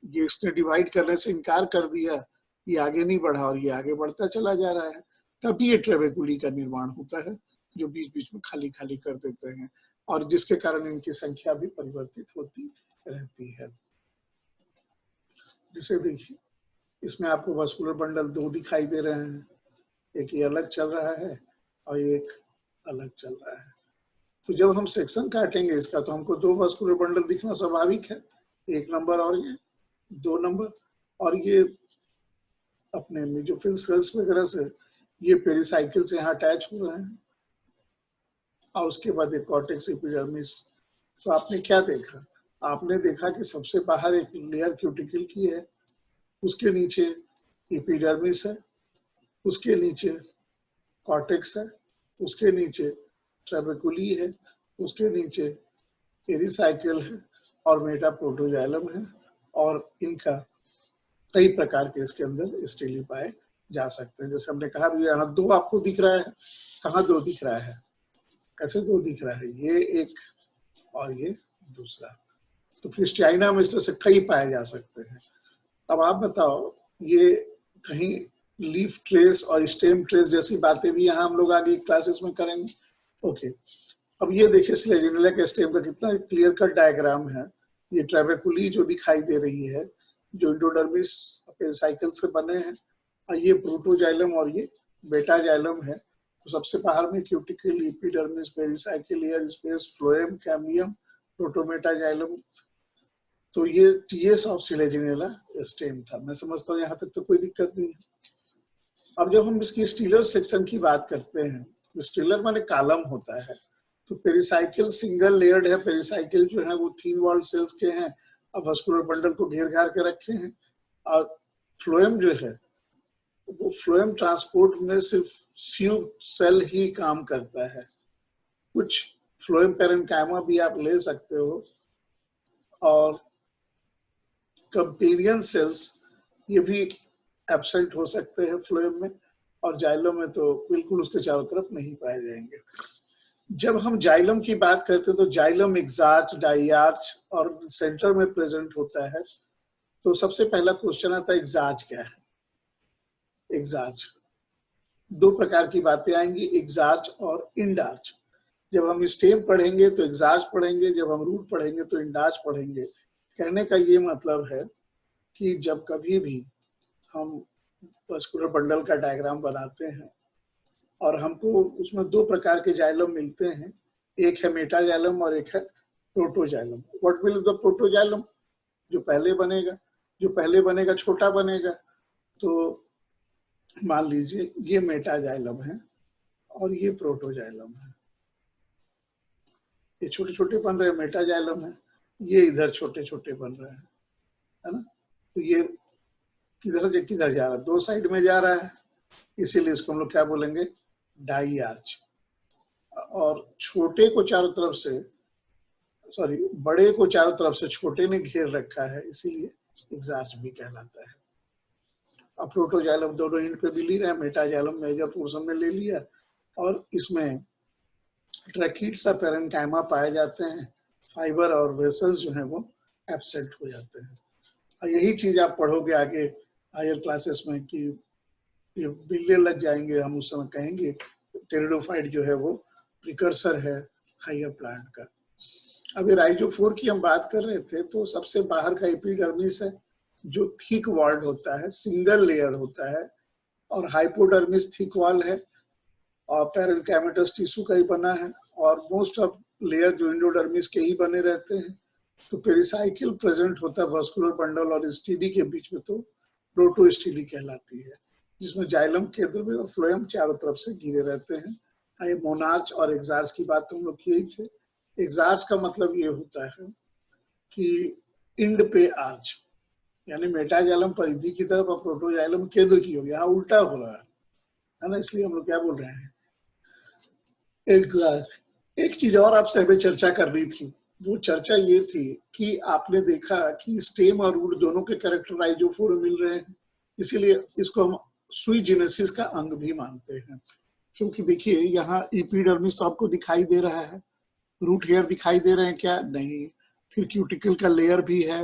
ये इसने डिवाइड करने से इनकार कर दिया, ये आगे नहीं बढ़ा और ये आगे बढ़ता चला जा रहा है। तभी ये ट्रेबेकुली का निर्माण होता है, जो बीच बीच में खाली खाली कर देते हैं, और जिसके कारण इनकी संख्या भी परिवर्तित होती रहती है। जैसे देखिए, इसमें आपको वास्कुलर बंडल 2 दिखाई दे रहे हैं, एक ये अलग चल रहा है और एक अलग चल रहा है। तो जब हम सेक्शन काटेंगे इसका तो हमको 2 वास्कुलर बंडल दिखना स्वाभाविक है, 1 नंबर और ये 2 नंबर। और ये अपने मेसोफिल सेल्स वगैरह से ये पेरिसाइकिल से यहाँ अटैच हो रहे हैं, और उसके बाद एक कॉर्टेक्स एपिडर्मिस। तो आपने क्या देखा? आपने देखा कि सबसे बाहर एक लेयर क्यूटिकल की है, उसके नीचे एपिडर्मिस है, उसके नीचे कॉर्टेक्स है, उसके नीचे ट्रेबेकुली है, उसके नीचे पेरिसाइकिल है और मेटाप्रोटोजाइलम है, और इनका कई प्रकार के इसके अंदर स्टेली पाए जा सकते हैं। जैसे हमने कहा भी यहाँ 2 आपको दिख रहा है, कहाँ 2 दिख रहा है, कैसे 2 दिख रहा है, ये एक और ये दूसरा। तो क्रिस्टियाना में इस तरह से कई पाए जा सकते हैं। अब आप बताओ, ये कहीं लीफ ट्रेस और स्टेम ट्रेस जैसी बातें भी यहाँ हम लोग आगे क्लासेस में करेंगे। ओके, अब ये देखिए स्लेजिनेला के स्टेम का कितना क्लियर कट डायग्राम है। ये ट्रेबेकुली जो दिखाई दे रही है, जो इंडोडर्मिस पेरिसाइकिल से बने हैं, और ये प्रोटोजाइलम और ये बेटाजाइलम है। तो सबसे बाहर में cuticle, epidermis, pericycle, air space, phloem, cambium, protometaxylem. तो ये टीएस ऑफ स्लेजिनेला स्टेम था। मैं समझता हूँ यहाँ तक तो कोई दिक्कत नहीं है। अब जब हम इसकी स्टीलर सेक्शन की बात करते हैं, तो स्टीलर माने कालम होता है। तो पेरिसाइकिल सिंगल लेयर्ड है। पेरिसाइकिल जो है वो थिन वॉल्ड सेल्स के हैं, अब वस्कुलर बंडल को घेर घार के रखे हैं। और फ्लोएम जो है वो फ्लोएम ट्रांसपोर्ट में सिर्फ स्यूब सेल ही काम करता है। कुछ फ्लोएम पैरेन्काइमा भी आप ले सकते हो, और कंपेनियन सेल्स ये भी एब्सेंट हो सकते हैं फ्लोएम में, और जाइलम में तो बिल्कुल उसके चारों तरफ नहीं पाए जाएंगे। जब हम जाइलम की बात करते हैं तो जाइलम एक्सार्च, डाइआर्च और सेंटर में प्रेजेंट होता है। तो सबसे पहला क्वेश्चन आता है एक्सार्च क्या है। एक्सार्च 2 प्रकार की बातें आएंगी, एक्सार्च और इंडार्च। जब हम स्टेम पढ़ेंगे तो एक्सार्च पढ़ेंगे, जब हम रूट पढ़ेंगे तो इंडार्च पढ़ेंगे। कहने का ये मतलब है कि जब कभी भी हम वस्कुलर बंडल का डायग्राम बनाते हैं और हमको उसमें 2 प्रकार के जाइलम मिलते हैं, एक है मेटाजाइलम और एक है protoxylem. What will the protoxylem? जो पहले बनेगा छोटा बनेगा। तो मान लीजिए ये मेटाजाइलम है और ये प्रोटोजाइलम है। ये छोटे छोटे बन रहे हैं, मेटाजाइलम है। ये इधर छोटे छोटे बन रहे हैं, है ना। तो ये किधर जा रहा है, 2 साइड में जा रहा है, इसीलिए इसको हम लोग क्या बोलेंगे, डाई आर्च। और छोटे को चारों तरफ से, सॉरी बड़े को चारों तरफ से छोटे ने घेर रखा है, इसीलिए एक्सार्च भी कहलाता है। अब प्रोटोजाइलम दोनों एंड पे भी ले रहा है, मेटाजाइलम मेजर पोर्शन में ले लिया, और इसमें ट्रैकिड्स और पैरेन्काइमा पाए जाते हैं। फाइबर और वेसल्स जो हैं वो एब्सेंट हो जाते हैं। और यही चीज आप पढ़ोगे आगे हायर क्लासेस में कि ये बिल्ले लग जाएंगे, हम उस समय कहेंगे टेरिडोफाइट जो है वो प्रिकर्सर है हायर प्लांट का। अब ये राइजोफोर की हम बात कर रहे थे, तो सबसे बाहर का एपिडर्मिस है जो थिक वॉल्ड होता है, सिंगल लेयर होता है, और हाइपोडर्मिस थिक वॉल है, और पैरेन्काइमेटस टिश्यू का ही बना है, और मोस्ट ऑफ लेयर जो इंडोडर्मिस के ही बने रहते हैं। तो पेरिसाइकिल प्रेजेंट होता है वस्कुलर बंडल और स्टीडी के बीच में, तो प्रोटोस्टीली कहलाती है, जिसमें जाइलम केंद्र में और फ्लोएम चारों तरफ से घिरे रहते हैं। ये मोनार्च और एक्सार्च की बात तो हम लोग किए ही थे। एक्सार्च का मतलब ये होता है कि इंड पे आर्च, यानी मेटाजाइलम परिधि की तरफ और प्रोटोजाइलम केंद्र की होगी, यहाँ उल्टा हो रहा है ना, इसलिए हम लोग क्या बोल रहे हैं एक्सार्च। एक चीज और आपसे हमें चर्चा करनी थी, वो चर्चा ये थी कि आपने देखा कि स्टेम और रूट दोनों के कैरेक्टर राइजोफोर मिल रहे हैं, इसीलिए इसको हम सुई जेनेसिस का अंग भी मानते हैं। क्योंकि देखिए यहाँ एपिडर्मिस तो आपको दिखाई दे रहा है, रूट हेयर दिखाई दे रहे हैं क्या? नहीं। फिर क्यूटिकल का लेयर भी है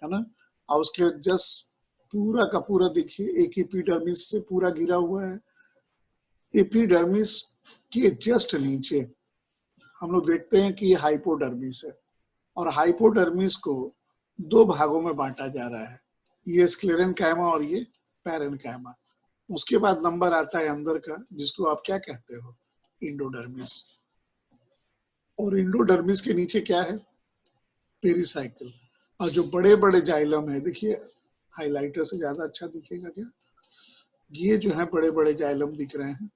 ना, और उसके जस्ट पूरा का पूरा देखिए एक एपिडर्मिस से पूरा घिरा हुआ है। एपिडर्मिस के जस्ट नीचे हम लोग देखते हैं कि ये हाइपोडर्मिस है, और हाइपोडर्मिस को 2 भागों में बांटा जा रहा है, ये स्क्लेरेन्काइमा और ये पैरेन्काइमा। उसके बाद नंबर आता है अंदर का, जिसको आप क्या कहते हो, इंडोडर्मिस। और इंडोडर्मिस के नीचे क्या है, पेरिसाइकिल। और जो बड़े बड़े जाइलम है, देखिए हाइलाइटर से ज्यादा अच्छा दिखेगा क्या, ये जो है बड़े बड़े जाइलम दिख रहे हैं,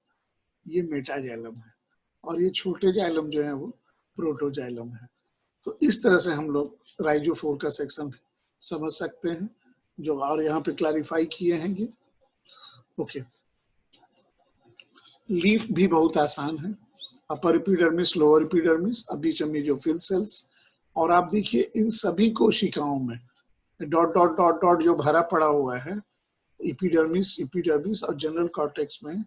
ये मेटाजाइलम है, और ये छोटे जाइलम जो है वो प्रोटोजाइलम है। तो इस तरह से हम लोग राइजोफोर का सेक्शन समझ सकते हैं, जो और यहाँ पे क्लैरिफाई किए हैं ये। ओके, लीफ भी बहुत आसान है, अपर एपिडर्मिस, लोअर एपिडर्मिस, अब बीच में जो फिल सेल्स। और आप देखिए इन सभी कोशिकाओं में डॉट डॉट डॉट डॉट जो भरा पड़ा हुआ है, एपिडर्मिस, एपिडर्मिस और जनरल कॉर्टेक्स में,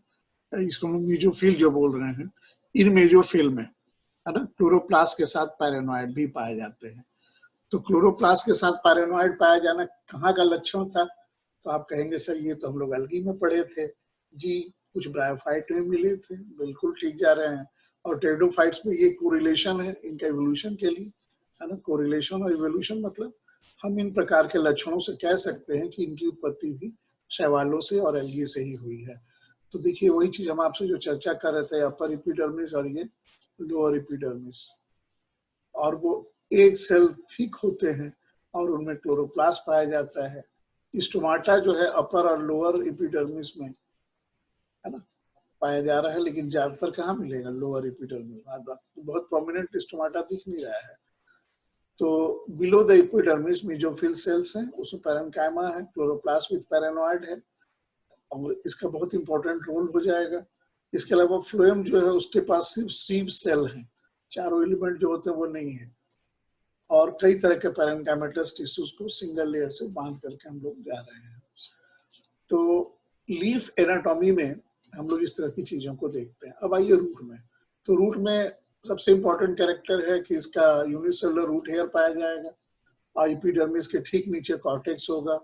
इसको हम मेसोफिल जो बोल रहे हैं, इन मेसोफिल में है ना क्लोरोप्लास्ट के साथ पैरानोइड भी पाए जाते हैं। तो क्लोरोप्लास्ट के साथ पैरानोइड पाया जाना कहाँ का लक्षण था? तो आप कहेंगे सर ये तो हम लोग एल्गी में पढ़े थे। जी, कुछ ब्रायोफाइट में मिले थे, बिल्कुल ठीक जा रहे हैं। और टेरिडोफाइट्स में ये कोरिलेशन है इनका इवोल्यूशन के लिए, है ना। कोरिलेशन और इवोल्यूशन मतलब हम इन प्रकार के लक्षणों से कह सकते हैं कि इनकी उत्पत्ति भी शैवालों से और एल्गी से ही हुई है। तो देखिए वही चीज हम आपसे जो चर्चा कर रहे थे, अपर एपिडर्मिस और ये लोअर एपिडर्मिस, और वो एक सेल थिक होते हैं और उनमें क्लोरोप्लास्ट पाया जाता है। स्टोमाटा जो है अपर और लोअर एपिडर्मिस में, है ना, पाया जा रहा है, लेकिन ज्यादातर कहाँ मिलेगा? Lower epidermis. बहुत प्रोमिनेंट स्टोमाटा दिख नहीं रहा है। तो below the epidermis mesophyll cells हैं, उसमें पैरेन्काइमा है, क्लोरोप्लास्ट विद पैरानोइड है, और इसका बहुत इंपॉर्टेंट रोल हो जाएगा। इसके अलावा फ्लोएम जो है उसके पास सिर्फ सीव सेल है, चारों एलिमेंट जो होते हैं वो नहीं है, और कई तरह के पैरेन्काइमेटस टिश्यूज को सिंगल लेयर से बांध करके हम लोग जा रहे हैं। तो लीफ एनाटॉमी में हम लोग इस तरह की चीजों को देखते हैं। अब आइए रूट में। तो रूट में सबसे इंपॉर्टेंट कैरेक्टर है कि इसका यूनिसेलुलर रूट हेयर पाया जाएगा, और एपिडर्मिस के ठीक नीचे कॉर्टेक्स होगा,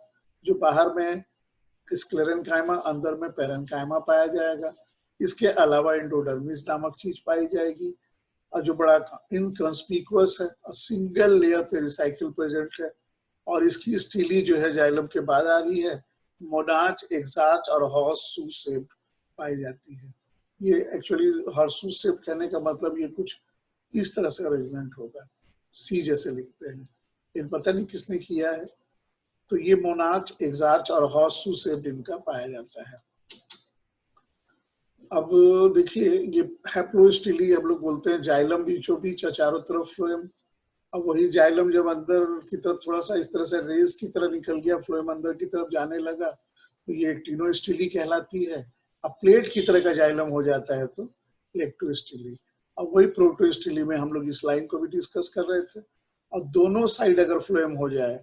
जो बाहर में स्क्लेरेन्काइमा, अंदर में पैरेन्काइमा पाया जाएगा। इसके अलावा एंडोडर्मिस नामक चीज पाई जाएगी, और जो बड़ा इनकॉन्स्पिकुअस है, सिंगल लेयर पेरिसाइकिल प्रेजेंट है, और इसकी स्टीली जो है जाइलम के बाद आ रही है, मोनाच, एक्सार्च और हॉर्स शू शेप पाई जाती है। ये एक्चुअली हॉर्स शू शेप कहने का मतलब ये कुछ इस तरह से अरेंजमेंट होगा, सी जैसे लिखते हैं, ये पता नहीं किसने किया है। तो ये मोनार्च, एक्सार्च और हॉर्स शू शेप इनका पाया जाता है। अब देखिए ये हैप्लोस्टिली हम लोग बोलते हैं, जाइलम बीचों बीच, चारों तरफ फ्लोएम। अब वही जाइलम जब अंदर की तरफ थोड़ा सा इस तरह से रेस की तरह निकल गया, फ्लोएम अंदर की तरफ जाने लगा, तो ये एक्टिनोस्टिली कहलाती है। अब प्लेट की तरह का जाइलम हो जाता है तो इलेक्ट्रोस्टिली। अब वही प्रोटोस्टिली में हम लोग इस लाइन को भी डिस्कस कर रहे थे। और दोनों साइड अगर फ्लोएम हो जाए,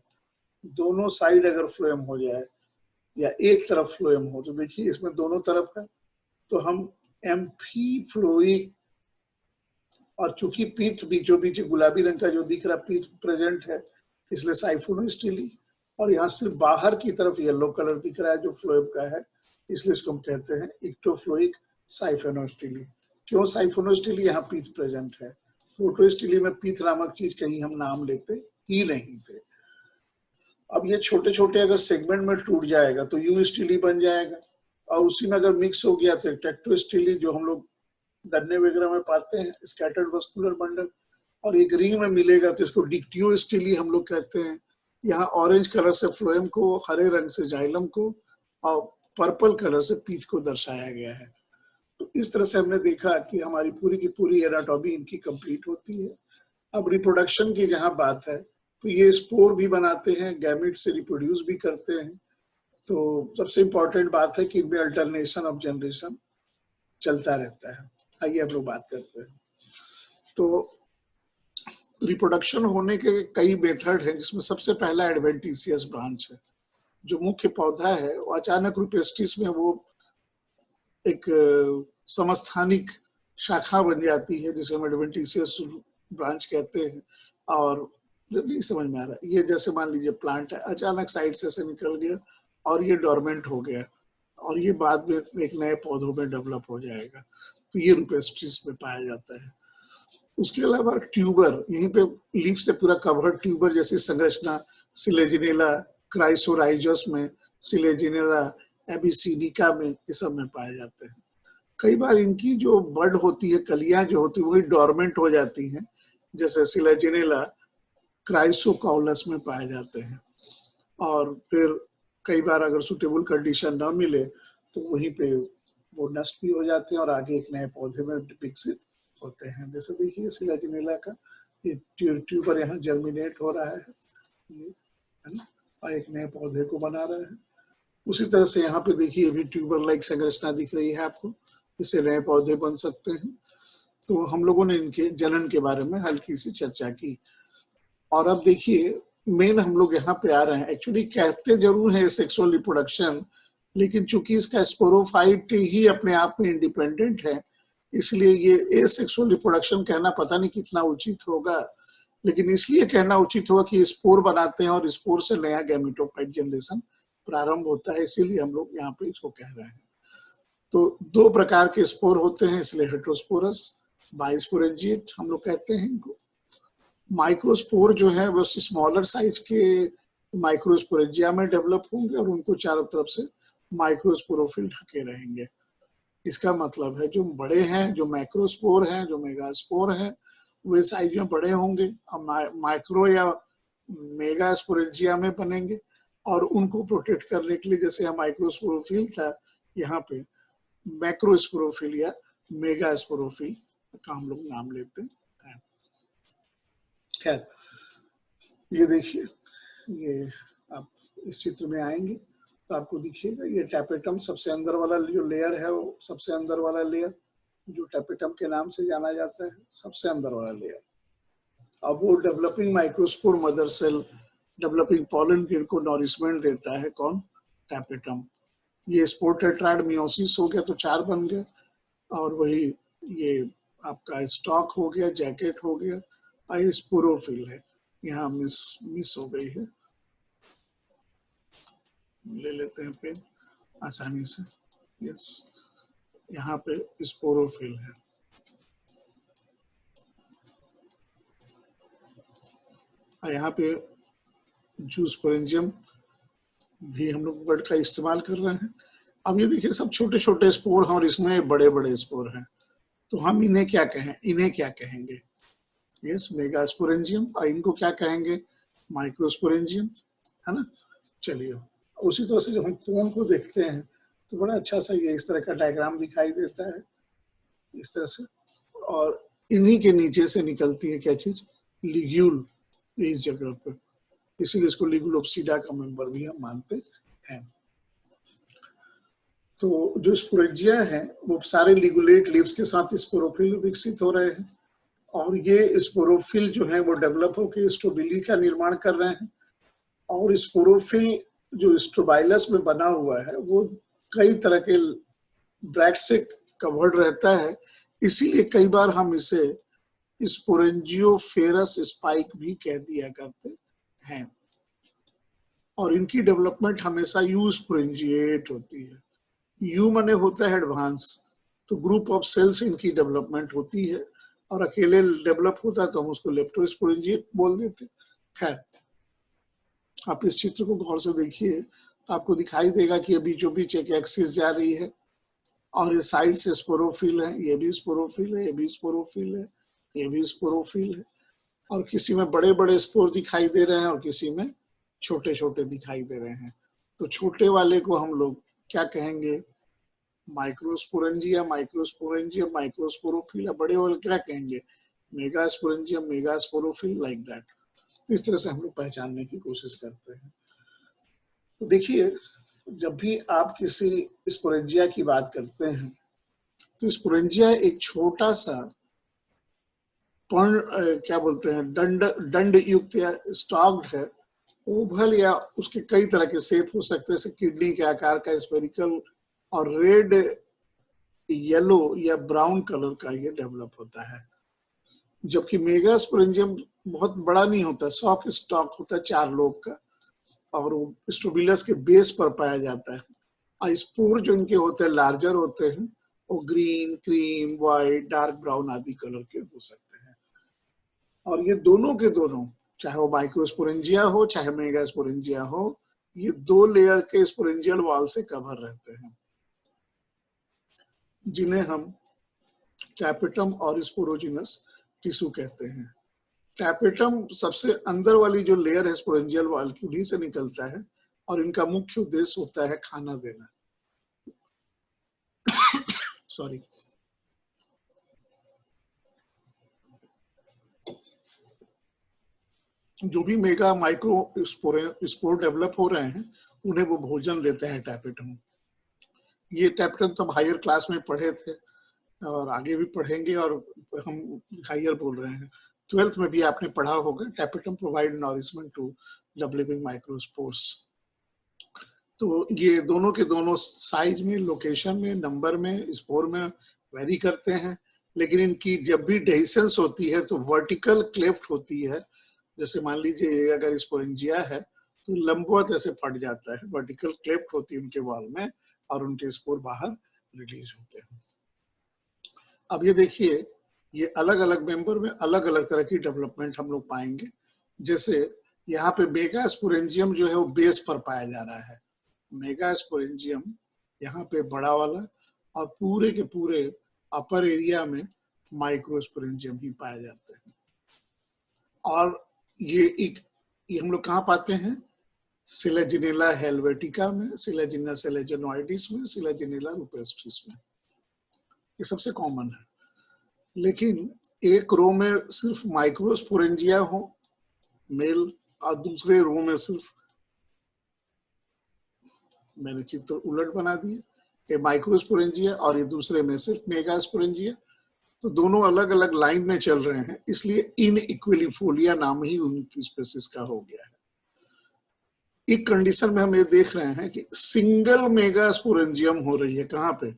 दोनों साइड अगर फ्लोएम हो जाए या एक तरफ फ्लोएम हो, तो देखिए इसमें दोनों तरफ है, तो हम एम्फीफ्लोइक, और चूंकि पीथ बीचों बीच गुलाबी रंग का जो दिख रहा पीथ प्रेजेंट है, इसलिए साइफोनोस्टिली। और यहाँ सिर्फ बाहर की तरफ येलो कलर दिख रहा है जो फ्लोएम का है, इसलिए इसको हम कहते हैं इक्टोफ्लोइक साइफोनोस्टिली। क्यों साइफोनोस्टिली? यहाँ पीथ प्रेजेंट है। प्रोटोस्टिली में पीथ नामक चीज कहीं हम नाम लेते ही नहीं थे। अब ये छोटे छोटे अगर सेगमेंट में टूट जाएगा तो यू स्टिली बन जाएगा, और उसी में अगर मिक्स हो गया तो टेक्टोस्टिली जो हम लोग गन्ने वगैरह में पाते हैं, स्कैटर्ड वस्कुलर बंडल, और एक रिंग में मिलेगा तो इसको डिक्टियोस्टिली हम लोग कहते हैं। यहाँ ऑरेंज कलर से फ्लोएम को, हरे रंग से जाइलम को, और पर्पल कलर से पीथ को दर्शाया गया है। तो इस तरह से हमने देखा कि हमारी पूरी की पूरी एनाटॉमी इनकी कंप्लीट होती है। अब रिप्रोडक्शन की जहाँ बात है, तो ये स्पोर भी बनाते हैं, गैमेट से रिप्रोड्यूस भी करते हैं। तो सबसे इम्पोर्टेंट बात है कि इनमें अल्टरनेशन ऑफ जनरेशन चलता रहता है। आइए हम लोग बात करते हैं। तो रिप्रोडक्शन होने के कई मेथड हैं, जिसमें सबसे पहला एडवेंटिशियस ब्रांच है। जो मुख्य पौधा है वो अचानक रूपेस्टिस में वो एक समस्थानिक शाखा बन जाती है, जिसे हम एडवेंटिशियस ब्रांच कहते हैं। और नहीं समझ में आ रहा, ये जैसे मान लीजिए प्लांट है, अचानक साइड से निकल गया और ये डोरमेंट हो गया, और ये बाद में एक नए पौधों में डेवलप हो जाएगा, तो ये रूपेस्टिस में पाया जाता है। उसके अलावा ट्यूबर, यहीं पे लीफ से पूरा कवर्ड ट्यूबर जैसी संरचना सिलेजिनेला, क्राइसोराइजस में, सिलेजिनेला एबिसिनिका में, ये सब में पाए जाते हैं। कई बार इनकी जो बड होती है, कलियां जो होती है, वही डोरमेंट हो जाती हैं, जैसे सिलेजिनेला क्राइसोकाउलस में पाए जाते हैं। और फिर कई बार अगर सुटेबल कंडीशन ना मिले तो वहीं पे वो नष्ट भी हो जाते हैं और आगे एक नए पौधे में विकसित होते हैं। जैसे देखिए सिलेजिनेला का ये ट्यूबर यहाँ जर्मिनेट हो रहा है, ये है ना, और एक नए पौधे को बना रहा है। उसी तरह से यहाँ पे देखिए अभी ट्यूबर लाइक संरचना दिख रही है आपको, इससे नए पौधे बन सकते हैं। तो हम लोगों ने इनके जनन के बारे में हल्की सी चर्चा की। और अब देखिए मेन हम लोग यहाँ पे आ रहे हैं। एक्चुअली कहते जरूर है सेक्सुअल रिप्रोडक्शन, लेकिन चूंकि इसका स्पोरोफाइट ही अपने आप में इंडिपेंडेंट है, इसलिए ये एसेक्सुअल रिप्रोडक्शन कहना पता नहीं कितना उचित होगा, लेकिन इसलिए कहना उचित होगा कि स्पोर बनाते हैं और स्पोर से नया गैमेटोफाइट जनरेशन प्रारंभ होता है, इसीलिए हम लोग यहाँ पे इसको कह रहे हैं। तो दो प्रकार के स्पोर होते हैं, इसलिए हेटेरोस्पोरस, बाइस्पोरेंजिएट हम लोग कहते हैं इनको। माइक्रोस्पोर जो है वो स्मॉलर साइज के माइक्रोस्पोरेंजिया में डेवलप होंगे और उनको चारों तरफ से माइक्रोस्पोरोफिल ढके रहेंगे। इसका मतलब है जो बड़े हैं, जो मैक्रोस्पोर हैं, जो मेगास्पोर हैं, वे साइज में बड़े होंगे और माइक्रो या मेगास्पोरेंजिया में बनेंगे, और उनको प्रोटेक्ट करने के लिए जैसे माइक्रोस्पोरोफिल था, यहाँ पे मैक्रोस्पोरोफिल या मेगास्पोरोफिल का हम लोग नाम लेते हैं। खैर, ये देखिए, ये आप इस चित्र में आएंगे तो आपको दिखिएगा ये टैपेटम सबसे अंदर वाला जो लेयर है, वो सबसे अंदर वाला लेयर जो टैपेटम के नाम से जाना जाता है, सबसे अंदर वाला लेयर। अब वो developing microspore mother cell, developing pollen grain को नॉरिशमेंट देता है, कौन? टैपेटम। ये स्पोर टेट्राड मियोसिस हो गया तो 4 बन गए, और वही ये आपका स्टॉक हो गया, जैकेट हो गया, और स्पोरोफिल है, यहाँ मिस हो गई है, ले लेते हैं पेन आसानी से। यस, यहाँ पे स्पोरोफिल है। और यहाँ पे जूस्पोरेंजियम भी हम लोग वर्ड का इस्तेमाल कर रहे हैं। अब ये देखिए सब छोटे छोटे स्पोर हैं और इसमें बड़े बड़े स्पोर हैं, तो हम इन्हें क्या कहें, इन्हें क्या कहेंगे? Yes, megasporangium. और इनको क्या कहेंगे? माइक्रोस्पोरेंजियम, है ना। चलिए, उसी तरह से जब हम कोन को देखते हैं तो बड़ा अच्छा सा ये इस तरह का डायग्राम दिखाई देता है, इस तरह से, और इन्हीं के नीचे से निकलती है क्या चीज? लिग्यूल, इस जगह पे, इसीलिए इसको लिगुलोप्सिडा का मेंबर भी हम मानते हैं। तो जो स्पोरेंजिया है वो सारे लिगुलेट लीव्स के साथ स्पोरोफिल विकसित हो रहे हैं, और ये स्पोरोफिल जो है वो डेवलप होकर स्ट्रोबिली का निर्माण कर रहे हैं। और स्पोरोफिल जो स्ट्रोबाइलस में बना हुआ है वो कई तरह के ब्रैक्ट से कवर्ड रहता है, इसीलिए कई बार हम इसे स्पोरेंजियोफेरस स्पाइक भी कह दिया करते हैं। और इनकी डेवलपमेंट हमेशा यू स्पोरेंजिएट होती है। यू माने होता है एडवांस, तो ग्रुप ऑफ सेल्स इनकी डेवलपमेंट होती है, और अकेले डेवलप होता है तो हम उसको लेप्टोस्पोरेंजिएट बोल देते। खैर, आप इस चित्र को गौर से देखिए तो आपको दिखाई देगा कि ये बीचों बीच एक एक्सिस जा रही है, और ये साइड से स्पोरोफिल है, ये भी स्पोरोफिल है, ये भी स्पोरोफिल है, ये भी स्पोरोफिल है, और किसी में बड़े बड़े स्पोर दिखाई दे रहे हैं और किसी में छोटे छोटे दिखाई दे रहे हैं। तो छोटे वाले को हम लोग क्या कहेंगे? Microsporangia, microsporangium, microsporophyll. बड़े वाले क्या कहेंगे? Megasporangium, megasporophyll, like that. इस तरह से हम लोग पहचानने की कोशिश करते हैं। तो देखिए, जब भी आप किसी स्पोरेंजिया की बात करते हैं तो स्पोरेंजिया एक छोटा सा क्या बोलते हैं, दंड युक्त या स्टॉक्ड है, ओवल या उसके कई तरह के शेप हो सकते हैं, जैसे किडनी के आकार का, स्फेरिकल, और रेड, येलो या ब्राउन कलर का ये डेवलप होता है। जबकि मेगास्पोरेंजियम बहुत बड़ा नहीं होता, सॉक स्टॉक होता है 4 लोग का, और वो स्ट्रोबिलस के बेस पर पाया जाता है। और स्पोर जो इनके होते हैं लार्जर होते हैं, वो green, cream, white, dark brown आदि कलर के हो सकते हैं। और ये दोनों के दोनों, चाहे वो माइक्रोस्पोरेंजिया हो चाहे मेगास्पोरेंजिया हो, ये 2 लेयर के स्पोरेंजियल वॉल से कवर रहते हैं, जिन्हें हम टैपेटम और स्पोरोजिनस टिश्यू कहते हैं। टैपेटम सबसे अंदर वाली जो लेयर है स्पोरेंजियल वॉल की, उन्हीं से निकलता है, और इनका मुख्य उद्देश्य होता है खाना देना। सॉरी। जो भी मेगा माइक्रो स्पोर डेवलप हो रहे हैं उन्हें वो भोजन देते हैं टैपेटम। ये टैपेटम तो हायर क्लास में पढ़े थे और आगे भी पढ़ेंगे, और हम हायर बोल रहे हैं। 12th में भी आपने पढ़ा होगा, tapetum provide nourishment to developing microspores. तो ये दोनों के दोनों साइज में, लोकेशन में, नंबर में, स्पोर में वेरी करते हैं, लेकिन इनकी जब भी डेhiscence होती है तो वर्टिकल क्लेफ्ट होती है। जैसे मान लीजिए अगर स्पोरेंजिया है तो लंबवत ऐसे फट जाता है, वर्टिकल क्लेफ्ट होती है उनके वॉल में और उनके स्पोर बाहर रिलीज होते हैं। अब ये देखिए, ये अलग अलग मेंबर में अलग अलग तरह की डेवलपमेंट हम लोग पाएंगे। जैसे यहाँ पे मेगास्पोरेंजियम जो है वो बेस पर पाया जा रहा है, मेगास्पोरेंजियम यहाँ पे बड़ा वाला, और पूरे के पूरे अपर एरिया में माइक्रोस्पोरेंजियम ही पाए जाते हैं। और ये हम लोग कहाँ पाते हैं? सिलेजिनेला हेल्वेटिका में, सिलेजिना सेलेजोनॉइडिस में, सिलेजिनेला रुपेस्ट्रिस में, ये सबसे कॉमन है। लेकिन एक रो में सिर्फ माइक्रोस्पोरेंजिया हो मेल, और दूसरे रो में सिर्फ, मैंने चित्र उलट बना दिए, ये माइक्रोस्पोरेंजिया और ये दूसरे में सिर्फ मेगास्पोरेंजिया, तो दोनों अलग अलग लाइन में चल रहे हैं, इसलिए इन इक्विलिफोलिया नाम ही उनकी स्पेसिस का हो गया है। एक कंडीशन में हम ये देख रहे हैं कि सिंगल मेगास्पोरेंजियम हो रही है, कहाँ पे?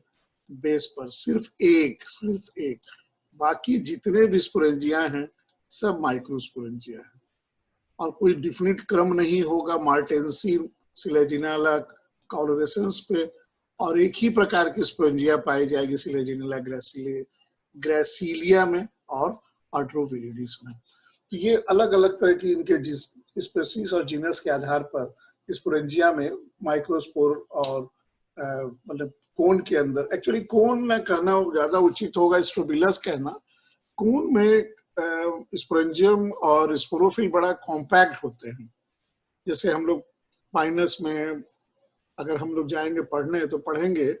बेस पर, सिर्फ एक, बाकी जितने भी स्पोरेंजिया हैं सब माइक्रोस्पोरेंजिया हैं, और कोई डिफिनिट क्रम नहीं होगा मार्टेंसी, सिलेजिनेला, कॉलोरेसेंस पे, और एक ही प्रकार की स्पोरेंजिया पाई जाएगी सिलेजिनेला ग्रेसिलिया में और आर्ट्रोविरिडिस में। तो ये अलग अलग तरह की इनके जिस स्पेसीज और जीनस के आधार पर स्पोरेंजिया में माइक्रोस्पोर और मतलब कोन के अंदर, एक्चुअली कोन न कहना ज्यादा उचित होगा, स्ट्रोबिलस कहना। कोन में स्पोरेंजियम और स्पोरोफिल बड़ा कॉम्पैक्ट होते हैं। जैसे हम लोग पाइनस में अगर हम लोग जाएंगे पढ़ने तो पढ़ेंगे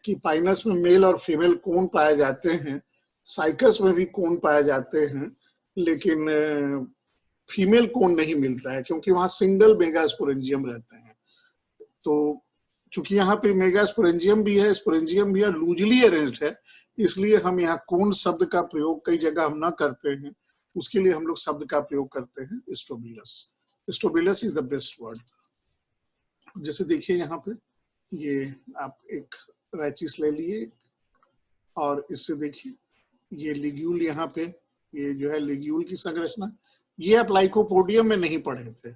कि पाइनस में मेल और फीमेल कोन पाए जाते हैं, साइकस में भी कोन पाए जाते हैं, लेकिन फीमेल कोन नहीं मिलता है क्योंकि वहां सिंगल मेगास्पोरेंजियम रहते हैं। तो चूंकि यहाँ पे मेगास्पोरेंजियम भी है, स्पोरेंजियम भी है, लूजली अरेंज्ड है, इसलिए हम यहाँ कोन शब्द का प्रयोग कई जगह हम ना करते हैं, उसके लिए हम लोग शब्द का प्रयोग करते हैं strobilus. Strobilus is the best word. जैसे देखिए यहाँ पे, ये आप एक रैचिस ले लिए और इससे देखिए ये लिग्यूल, यहाँ पे ये जो है लिग्यूल की संरचना, ये आप लाइकोपोडियम में नहीं पढ़े थे,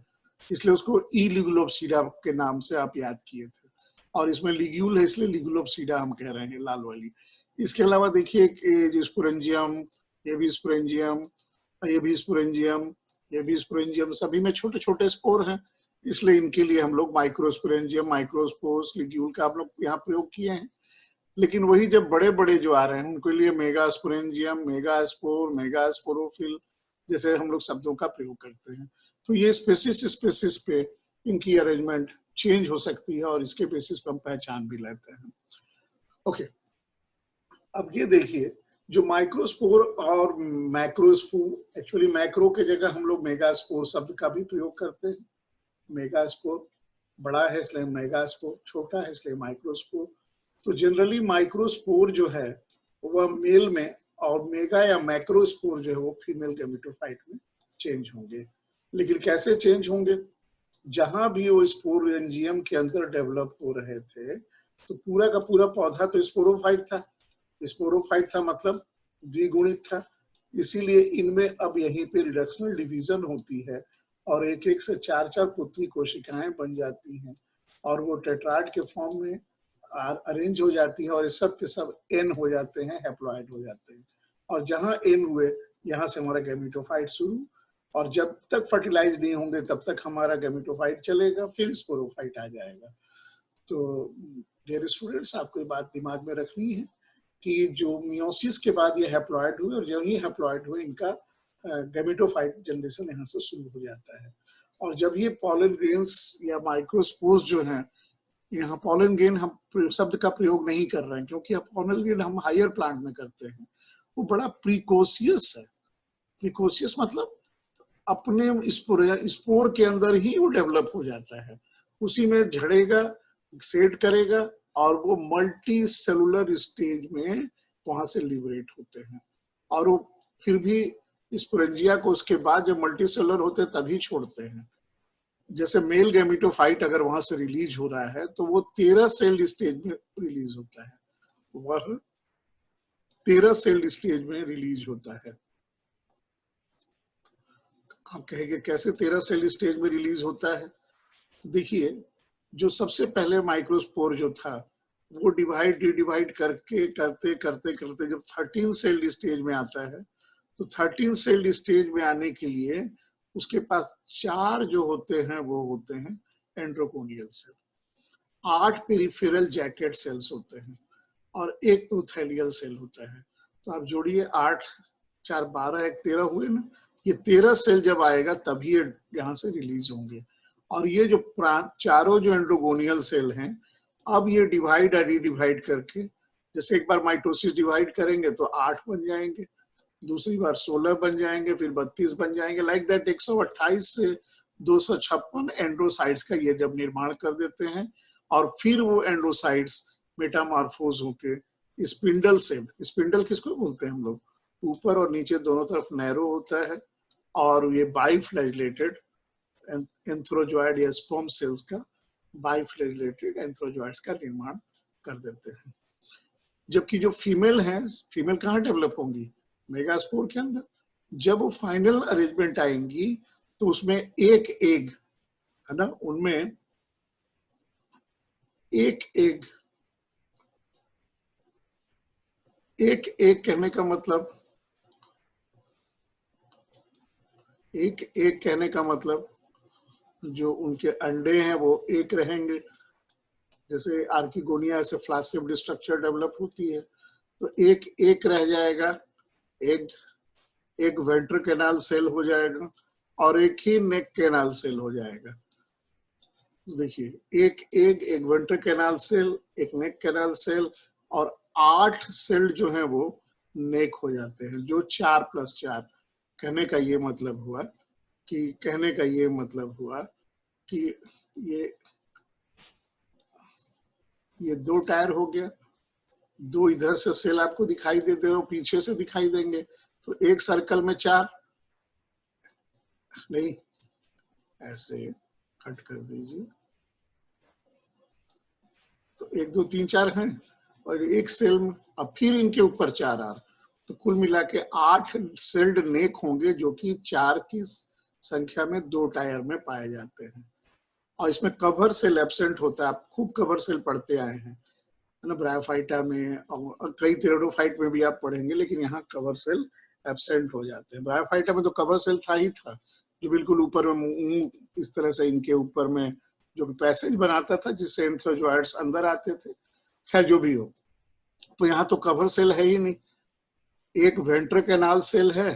इसलिए उसको ई लिगुलोप्सीडा के नाम से आप याद किए थे, और इसमें लिग्यूल है इसलिए लिगुलोप्सीडा हम कह रहे हैं, लाल वाली। इसके अलावा देखिए जो स्पोरेंजियम, ये भी स्पोरेंजियम, ये भी स्पोरेंजियम, ये भी स्पोरेंजियम, सभी में छोटे छोटे स्पोर हैं, इसलिए इनके लिए हम लोग माइक्रोस्पोरेंजियम, माइक्रोस्पोर्स, लिग्यूल का आप लोग यहाँ प्रयोग किए हैं। लेकिन वही जब बड़े बड़े जो आ रहे हैं उनके लिए मेगास्पोरेंजियम, मेगास्पोर, मेगास्पोरोफिल जैसे हम लोग शब्दों का प्रयोग करते हैं। तो ये स्पेसिस पे इनकी अरेंजमेंट चेंज हो सकती है और इसके बेसिस पर हम पहचान भी लेते हैं। ओके, अब ये देखिए जो माइक्रोस्पोर और मैक्रोस्पोर, एक्चुअली मैक्रो के जगह हम लोग मेगास्पोर शब्द का भी प्रयोग करते हैं। मेगास्पोर बड़ा है इसलिए मेगास्पोर, छोटा है इसलिए माइक्रोस्पोर। तो जनरली माइक्रोस्पोर जो है वह मेल में, और मेगा या मैक्रोस्पोर जो है वो फीमेल गैमेटोफाइट में चेंज होंगे। लेकिन कैसे चेंज होंगे? जहां भी वो स्पोरेंजियम के अंदर डेवलप हो रहे थे तो पूरा का पूरा पौधा तो स्पोरोफाइट था, स्पोरोफाइट था मतलब द्विगुणित था, इसीलिए इनमें अब यहीं पे रिडक्शनल डिवीजन होती है और एक एक से चार चार पुत्री कोशिकाएं बन जाती हैं और वो टेट्राइड के फॉर्म में अरेंज हो जाती है और इस सब के सब एन हो जाते हैं, हैप्लॉइड हो जाते हैं। और जहां एन हुए यहाँ से हमारा गैमेटोफाइट शुरू, और जब तक फर्टिलाइज नहीं होंगे तब तक हमारा गैमेटोफाइट चलेगा, फिर स्पोरोफाइट आ जाएगा। तो डियर स्टूडेंट्स, आपको ये बात दिमाग में रखनी है कि जो मियोसिस के बाद ये हैप्लॉइड हुए और जब ये हैप्लॉइड हुए इनका गैमेटोफाइट जनरेशन यहाँ से शुरू हो जाता है। और जब ये पॉलन ग्रेन्स या माइक्रोस्पोर्स जो हैं, यहाँ पॉलन ग्रेन हम शब्द का प्रयोग नहीं कर रहे हैं क्योंकि पॉलन ग्रेन हम हायर प्लांट में करते हैं, वो बड़ा प्रिकोशियस है। प्रिकोशियस मतलब अपने स्पोर के अंदर ही वो डेवलप हो जाता है, उसी में झड़ेगा, सेट करेगा और वो मल्टी सेलुलर स्टेज में वहां से लिबरेट होते हैं। और वो फिर भी स्पोरेंजिया को उसके बाद जब मल्टी सेलुलर होते हैं तभी छोड़ते हैं। जैसे मेल गैमेटोफाइट अगर वहां से रिलीज हो रहा है तो वो 13 सेल्ड स्टेज में रिलीज होता है, वह 13 सेल्ड स्टेज में रिलीज होता है। आप कहेंगे कैसे 13 सेल स्टेज में रिलीज होता है? तो देखिए, जो सबसे पहले माइक्रोस्पोर जो था वो डिवाइड करके करते करते करते जब 13 सेल्ड स्टेज में आता है, तो 13 सेल्ड स्टेज में आने के लिए उसके पास 4 जो होते हैं वो होते हैं एंड्रोकोनियल सेल, 8 पेरिफेरल जैकेट सेल्स होते हैं और 1 प्रोथेलियल सेल होता है। तो आप जोड़िए 8 4 12 1 13 हुए ना, ये 13 सेल जब आएगा तभी ये यहाँ से रिलीज होंगे। और ये जो चारों जो एंड्रोगोनियल सेल हैं, अब ये डिवाइड और रीडिवाइड करके, जैसे एक बार माइटोसिस डिवाइड करेंगे तो 8 बन जाएंगे, दूसरी बार 16 बन जाएंगे, फिर 32 बन जाएंगे, लाइक दैट 128 से 256 एंड्रोसाइट्स का ये जब निर्माण कर देते हैं, और फिर वो एंड्रोसाइट्स मेटामॉर्फोज होके स्पिंडल से, स्पिंडल किसको बोलते हैं हम लोग, ऊपर और नीचे दोनों तरफ नैरो होता है, और ये बाइफ्लैजिलेटेड एंथ्रोजॉइड या स्पर्म सेल्स का बाइफ्लैजिलेटेड एंथ्रोजॉइड्स का निर्माण कर देते हैं। जबकि जो फीमेल है, फीमेल कहाँ डेवलप होंगी, मेगास्पोर के अंदर। जब वो फाइनल अरेंजमेंट आएंगी तो उसमें एक एग है ना, उनमें एक एग कहने का मतलब, एक कहने का मतलब जो उनके अंडे हैं वो एक रहेंगे। जैसे आर्किगोनिया से फ्लासिड स्ट्रक्चर डेवलप होती है, तो एक रह जाएगा, एक वेंट्र कैनाल सेल हो जाएगा और एक ही नेक कैनाल सेल हो जाएगा। देखिए, एक वेंट्र कैनाल सेल, एक नेक कैनाल सेल, और 8 सेल जो हैं वो नेक हो जाते हैं, जो 4+4। कहने का ये मतलब हुआ कि ये 2 टायर हो गया, 2 इधर से सेल आपको दिखाई दे रहे हो, पीछे से दिखाई देंगे, तो एक सर्कल में 4 नहीं, ऐसे कट कर दीजिए, तो 1 2 3 4 हैं, और एक सेल में अब फिर इनके ऊपर 4 आ, तो कुल मिला के 8 सेल्ड नेक होंगे, जो कि 4 की संख्या में 2 टायर में पाए जाते हैं। और इसमें कवर सेल एब्सेंट होता है, आप खूब कवर सेल पढ़ते आए हैं ना, ब्रायोफाइटा में और कई टेरिडोफाइट में भी आप पढ़ेंगे, लेकिन यहाँ कवर सेल एब्सेंट हो जाते हैं। ब्रायोफाइटा में तो कवर सेल था ही था, जो बिल्कुल ऊपर में मुंह इस तरह से इनके ऊपर में जो पैसेज बनाता था जिससे एंथ्रोजॉइड्स अंदर आते थे। खैर जो भी हो, तो यहाँ तो कवर सेल है ही नहीं, एक वेंट्र कैनाल सेल है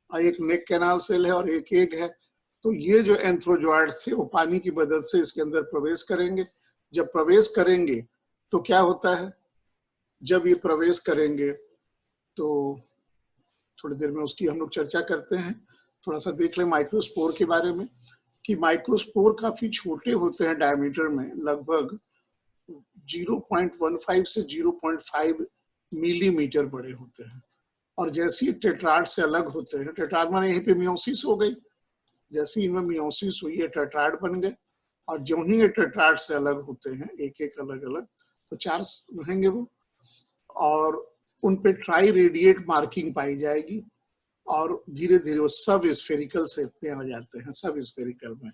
और एक नेक कैनाल सेल है और एक एग है। तो ये जो एंथ्रोजॉइड्स थे वो पानी की मदद से इसके अंदर प्रवेश करेंगे। जब प्रवेश करेंगे तो क्या होता है, जब ये प्रवेश करेंगे तो थोड़ी देर में उसकी हम लोग चर्चा करते हैं। थोड़ा सा देख लें माइक्रोस्पोर के बारे में, कि माइक्रोस्पोर काफी छोटे होते हैं डायमीटर में, लगभग 0.15 से 0.5 मिलीमीटर बड़े होते हैं। और जैसे ही टेट्राड से अलग होते हैं, टेट्राड माने यहीं पे मियोसिस हो गई, जैसे ही इनमें मियोसिस हुई है टेट्राड बन गए, और जो ही ये टेट्राड से अलग होते हैं, एक एक अलग अलग, तो 4 रहेंगे वो, और उन पे ट्राई रेडिएट मार्किंग पाई जाएगी, और धीरे धीरे वो सब स्फेरिकल शेप में आ जाते हैं, सब स्फेरिकल में।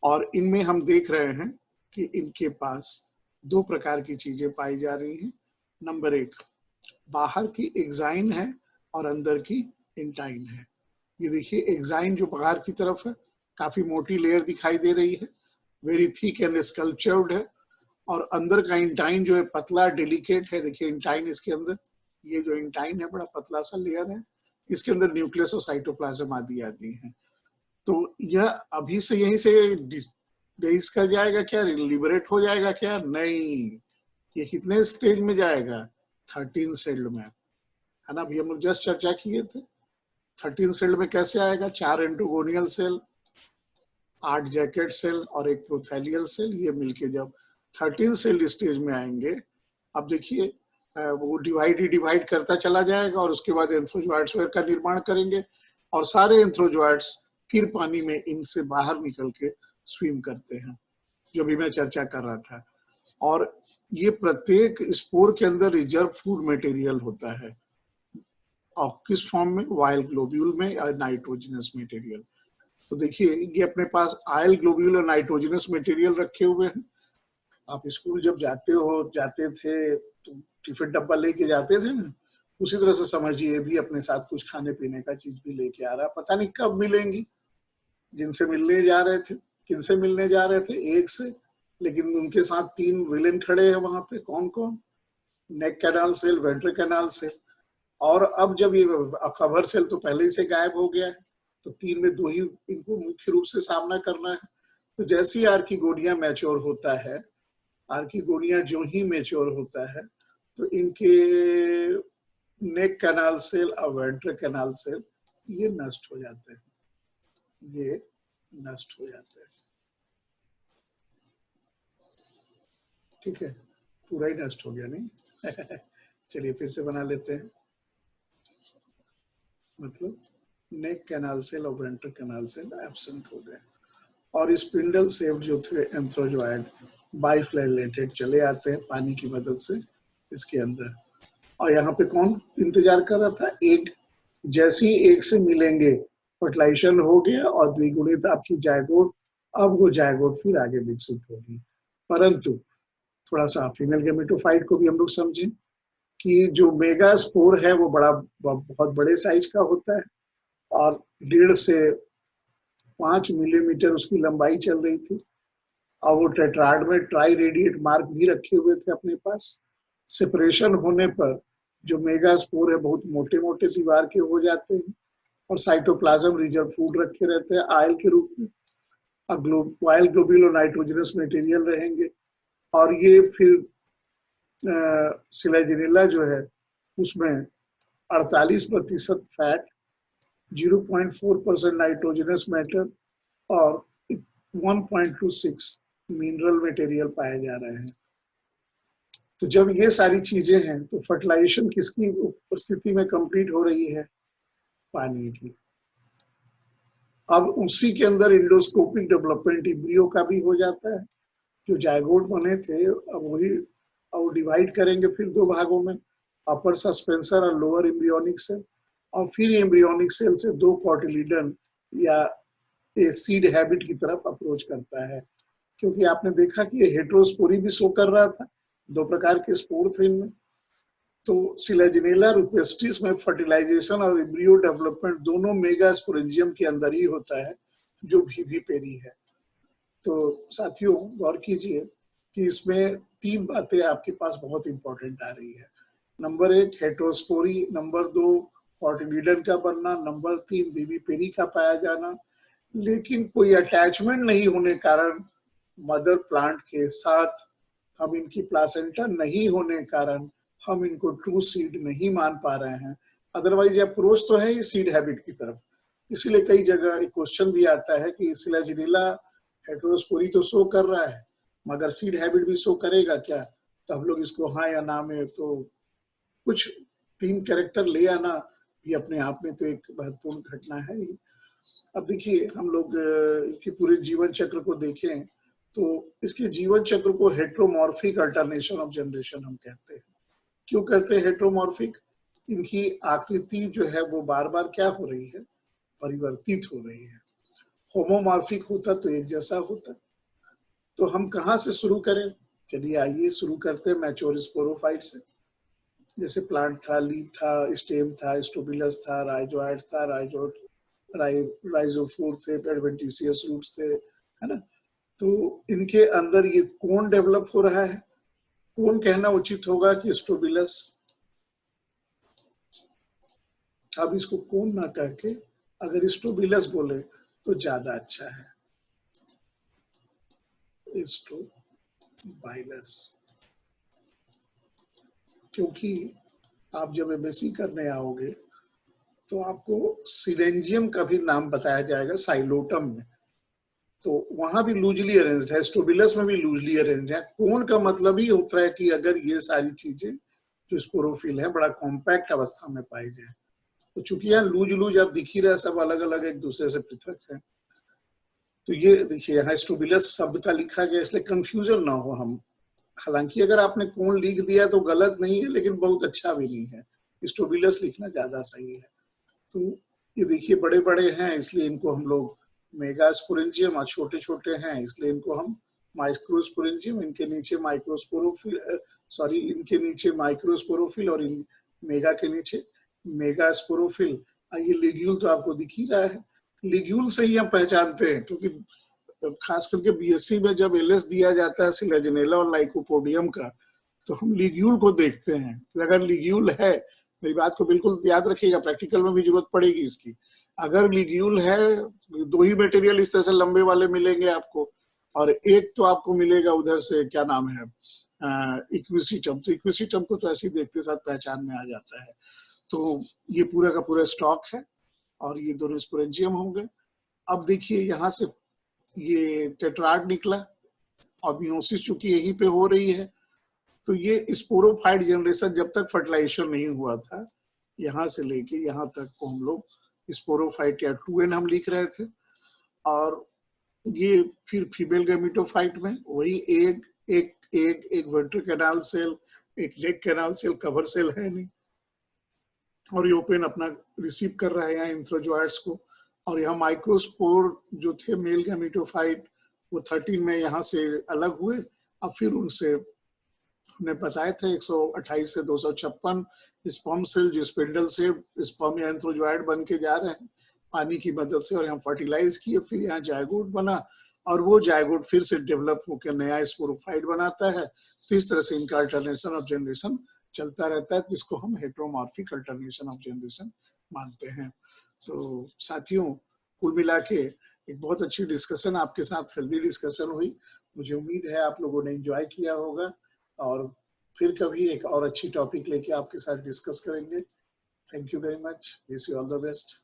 और इनमें हम देख रहे हैं कि इनके पास 2 प्रकार की चीजें पाई जा रही हैं। नंबर 1, बाहर की एक्साइन है और अंदर की इंटाइन है। ये देखिए, एक्साइन जो बाहर की तरफ है काफी मोटी लेयर दिखाई दे रही है, वेरी थिक एंड स्कल्पचर्ड है, और अंदर का इंटाइन जो है पतला डेलिकेट है। देखिए इंटाइन इसके अंदर, ये जो इंटाइन है बड़ा पतला सा लेयर है, इसके अंदर न्यूक्लियस और साइटोप्लाज्म आदि हैं। तो यह अभी से यहीं से इसका जाएगा क्या, लिबरेट हो जाएगा क्या, नहीं, ये कितने स्टेज में जाएगा, 13 सेल में, है ना। अभी हम लोग जस्ट चर्चा किए थे 13 सेल में कैसे आएगा, 4 एंडोगोनियल सेल, 8 जैकेट सेल और 1 प्रोथेलियल सेल, ये मिलके जब 13 सेल स्टेज में आएंगे, अब देखिए वो डिवाइड करता चला जाएगा, और उसके बाद एंथ्रोजॉइड्स का निर्माण करेंगे, और सारे एंथ्रोजॉइड्स फिर पानी में इनसे बाहर निकल के स्विम करते हैं, जो भी मैं चर्चा कर रहा था। और ये प्रत्येक स्पोर के अंदर रिजर्व फूड मटेरियल होता है, और किस फॉर्म में, वाइल ग्लोब्यूल में या नाइट्रोजनस मटेरियल। तो देखिए ये अपने पास आयल ग्लोब्यूल और नाइट्रोजनस मटेरियल रखे हुए हैं। आप स्कूल जब जाते थे तो टिफिन डब्बा लेके जाते थे ना, उसी तरह से समझिए भी अपने साथ कुछ खाने पीने का चीज भी लेके आ रहा है। पता नहीं कब मिलेंगी, जिनसे मिलने जा रहे थे, किनसे मिलने जा रहे थे, एक से, लेकिन उनके साथ 3 विलेन खड़े हैं वहां पे। कौन कौन? Neck canal cell, ventricle canal cell, और अब जब ये कवर सेल तो पहले ही से गायब हो गया है, तो 3 में 2 ही इनको मुख्य रूप से सामना करना है। तो जैसे ही आर्किगोनिया मैच्योर होता है, आर्किगोनिया जो ही मैच्योर होता है, तो इनके नेक कैनाल सेल और वेंट्रिकल कैनाल सेल ये नष्ट हो जाते हैं, ये नष्ट हो जाते हैं। ठीक है, पूरा ही नष्ट हो गया नहीं? चलिए फिर से बना लेते हैं। मतलब नेक कैनाल सेल और वेंट्रिकल कैनाल सेल एब्सेंट हो गए, और स्पिंडल शेप्ड जो थे एंथ्रोजॉइड बाइफ्लैलेटेड चले आते हैं पानी की मदद से इसके अंदर। और यहाँ पे कौन इंतजार कर रहा था? एग। जैसे ही एग से मिलेंगे, फर्टिलाइजेशन हो गया और द्विगुणित आपकी जायगोट, अब वो जायगोट फिर आगे विकसित होगी। परंतु थोड़ा सा फीमेल गेमेटोफाइट को भी हम लोग समझें कि जो मेगा स्पोर है वो बहुत बड़े साइज का होता है, और 1.5 से 5 मिलीमीटर उसकी लंबाई चल रही थी, और वो टेट्राड में ट्राई रेडिएट मार्क भी रखे हुए थे अपने पास। सेपरेशन होने पर जो मेगा स्पोर है बहुत मोटे मोटे दीवार के हो जाते हैं, और साइटोप्लाज्म रिजर्व फूड रखे रहते हैं आयल के रूप में, वाइल ग्लोब्यूल और नाइट्रोजनस मटेरियल रहेंगे। और ये फिर सिलाजिनेला जो है उसमें 48% फैट, 0.4% नाइट्रोजनस मैटर और 1.26 मिनरल मटेरियल पाए जा रहे हैं। तो जब ये सारी चीजें हैं तो फर्टिलाइजेशन किसकी उपस्थिति में कंप्लीट हो रही है? पानी की। अब उसी के अंदर इंडोस्कोपिक डेवलपमेंट इम्ब्रियो का भी हो जाता है। जो जायगोट बने थे अब वही, अब डिवाइड करेंगे फिर 2 भागों में, अपर सस्पेंसर और लोअर एम्ब्रियोनिक सेल, और फिर एम्ब्रियोनिक सेल से 2 कॉटिलीडन या सीड हैबिट की तरफ अप्रोच करता है। क्योंकि आपने देखा कि ये हेटेरोस्पोरी भी शो कर रहा था, 2 प्रकार के स्पोर थे इनमें। तो सिलेजिनेला रुपेस्टिस में फर्टिलाइजेशन और एम्ब्रियो डेवलपमेंट दोनों मेगा स्पोरेंजियम के अंदर ही होता है, जो विविपेरी है। तो साथियों गौर कीजिए कि इसमें 3 बातें आपके पास बहुत इंपॉर्टेंट आ रही है। नंबर 1 हेटेरोस्पोरी, नंबर 2 कॉटिलीडन का बनना, नंबर 3 विविपेरी का पाया जाना। लेकिन कोई अटैचमेंट नहीं होने कारण मदर प्लांट के साथ, हम इनकी प्लासेंटा नहीं होने कारण हम इनको ट्रू सीड नहीं मान पा रहे हैं। अदरवाइज अप्रोच तो है ही सीड हैबिट की तरफ। इसीलिए कई जगह एक क्वेश्चन भी आता है कि सिलाजिनेला हेटेरोस्पोरी तो शो कर रहा है मगर सीड हैबिट भी शो करेगा क्या? तो हम लोग इसको हाँ या ना में, तो कुछ 3 कैरेक्टर ले आना भी अपने आप में तो एक महत्वपूर्ण घटना है ही। अब देखिए हम लोग इसके पूरे जीवन चक्र को देखें तो इसके जीवन चक्र को हेट्रोमॉर्फिक अल्टरनेशन ऑफ जनरेशन हम कहते हैं। क्यों कहते हैं हेट्रोमॉर्फिक? इनकी आकृति जो है वो बार बार क्या हो रही है? परिवर्तित हो रही है। होमोमॉर्फिक होता तो एक जैसा होता। तो हम कहाँ से शुरू करें? चलिए आइए शुरू करते हैं मैच्योर स्पोरोफाइट से। जैसे प्लांट था, लीफ था, स्टेम था, स्टोबिलस था, राइजोइड था, राइजोफोर थे, एडवेंटिशियस रूट्स थे, है ना? तो इनके अंदर ये कोन डेवलप हो रहा है। कोन कहना उचित होगा कि स्टोबिलस। अब इसको कोन ना कह के अगर स्टोबिलस बोले तो ज्यादा अच्छा है, स्टोबाइलस। क्योंकि आप जब एमएससी करने आओगे तो आपको सिरेंजियम का भी नाम बताया जाएगा साइलोटम में, तो वहां भी लूजली अरेंज्ड है, स्टोबिलस में भी लूजली अरेंज्ड है। कोन का मतलब ही होता है कि अगर ये सारी चीजें जो स्पोरोफिल है बड़ा कॉम्पैक्ट अवस्था में पाई जाए। तो चूंकि यहाँ लूज लूज अब दिख ही रहा है, सब अलग अलग एक दूसरे से पृथक है, तो ये देखिए यहाँ स्टोबिलस शब्द का लिखा गया, इसलिए कंफ्यूजन ना हो हम। हालांकि अगर आपने कोन लिख दिया तो गलत नहीं है, लेकिन बहुत अच्छा भी नहीं है। स्टोबिलस लिखना ज्यादा सही है। तो ये देखिए बड़े बड़े हैं, इसलिए इनको हम लोग मेगास्पोरेंजियम, और छोटे छोटे हैं इसलिए इनको हम माइक्रोस्पोरेंजियम, इनके नीचे माइक्रोस्पोरोफिल, सॉरी इनके नीचे माइक्रोस्पोरोफिल और इन मेगा के नीचे मेगास्पोरोफिल। ये लिग्यूल तो आपको दिख ही रहा है, लिग्यूल से ही हम पहचानते हैं, क्योंकि खास करके बीएससी में जब एलएस दिया जाता है सिलाजिनेला और लाइकोपोडियम का, तो हम लिग्यूल को देखते हैं। अगर लिग्यूल है, मेरी बात को बिल्कुल याद रखिएगा, प्रैक्टिकल में भी जरूरत पड़ेगी इसकी। अगर लिग्यूल है, दो ही मटेरियल इस तरह से लंबे वाले मिलेंगे आपको, और एक तो आपको मिलेगा उधर से क्या नाम है इक्विसिटम। तो इक्विसिटम को तो ऐसे ही देखते साथ पहचान में आ जाता है। तो ये पूरा का पूरा स्टॉक है, और ये दोनों स्पोरेंजियम होंगे। अब देखिए यहाँ से ये टेट्राड निकला, और मियोसिस चूंकि यहीं पे हो रही है, तो ये स्पोरोफाइट जनरेशन जब तक फर्टिलाइजेशन नहीं हुआ था, यहाँ से लेके यहाँ तक को हम लोग स्पोरोफाइट या 2n हम लिख रहे थे। और ये फिर फीमेल गैमेटोफाइट में वही एक वेंट्रिक कैनाल सेल, एक neck canal cell, cover cell है नहीं, और ये ओपन अपना रिसीव कर रहा है यहाँ एंथ्रोजोइड्स को। और यहाँ माइक्रोस्पोर जो थे मेल गैमेटोफाइट, वो 13 में यहाँ से अलग हुए। अब फिर उनसे हमने बताए थे 128 से 256 स्पर्म सेल, जो स्पिंडल से स्पर्म या एंथ्रोजोइड बन के जा रहे हैं पानी की मदद से, और यहाँ फर्टिलाइज किए, फिर यहाँ जायगोट बना, और वो जायगोट फिर से डेवलप होकर नया स्पोरोफाइट बनाता है। तो इस तरह से इनका अल्टरनेशन ऑफ जनरेशन चलता रहता है, जिसको हम हेटेरोमॉर्फिक अल्टरनेशन ऑफ जनरेशन मानते हैं। तो साथियों, कुल मिला के एक बहुत अच्छी डिस्कशन आपके साथ, हेल्दी डिस्कशन हुई। मुझे उम्मीद है आप लोगों ने एंजॉय किया होगा, और फिर कभी एक और अच्छी टॉपिक लेके आपके साथ डिस्कस करेंगे। Thank you very much, wish you all the best.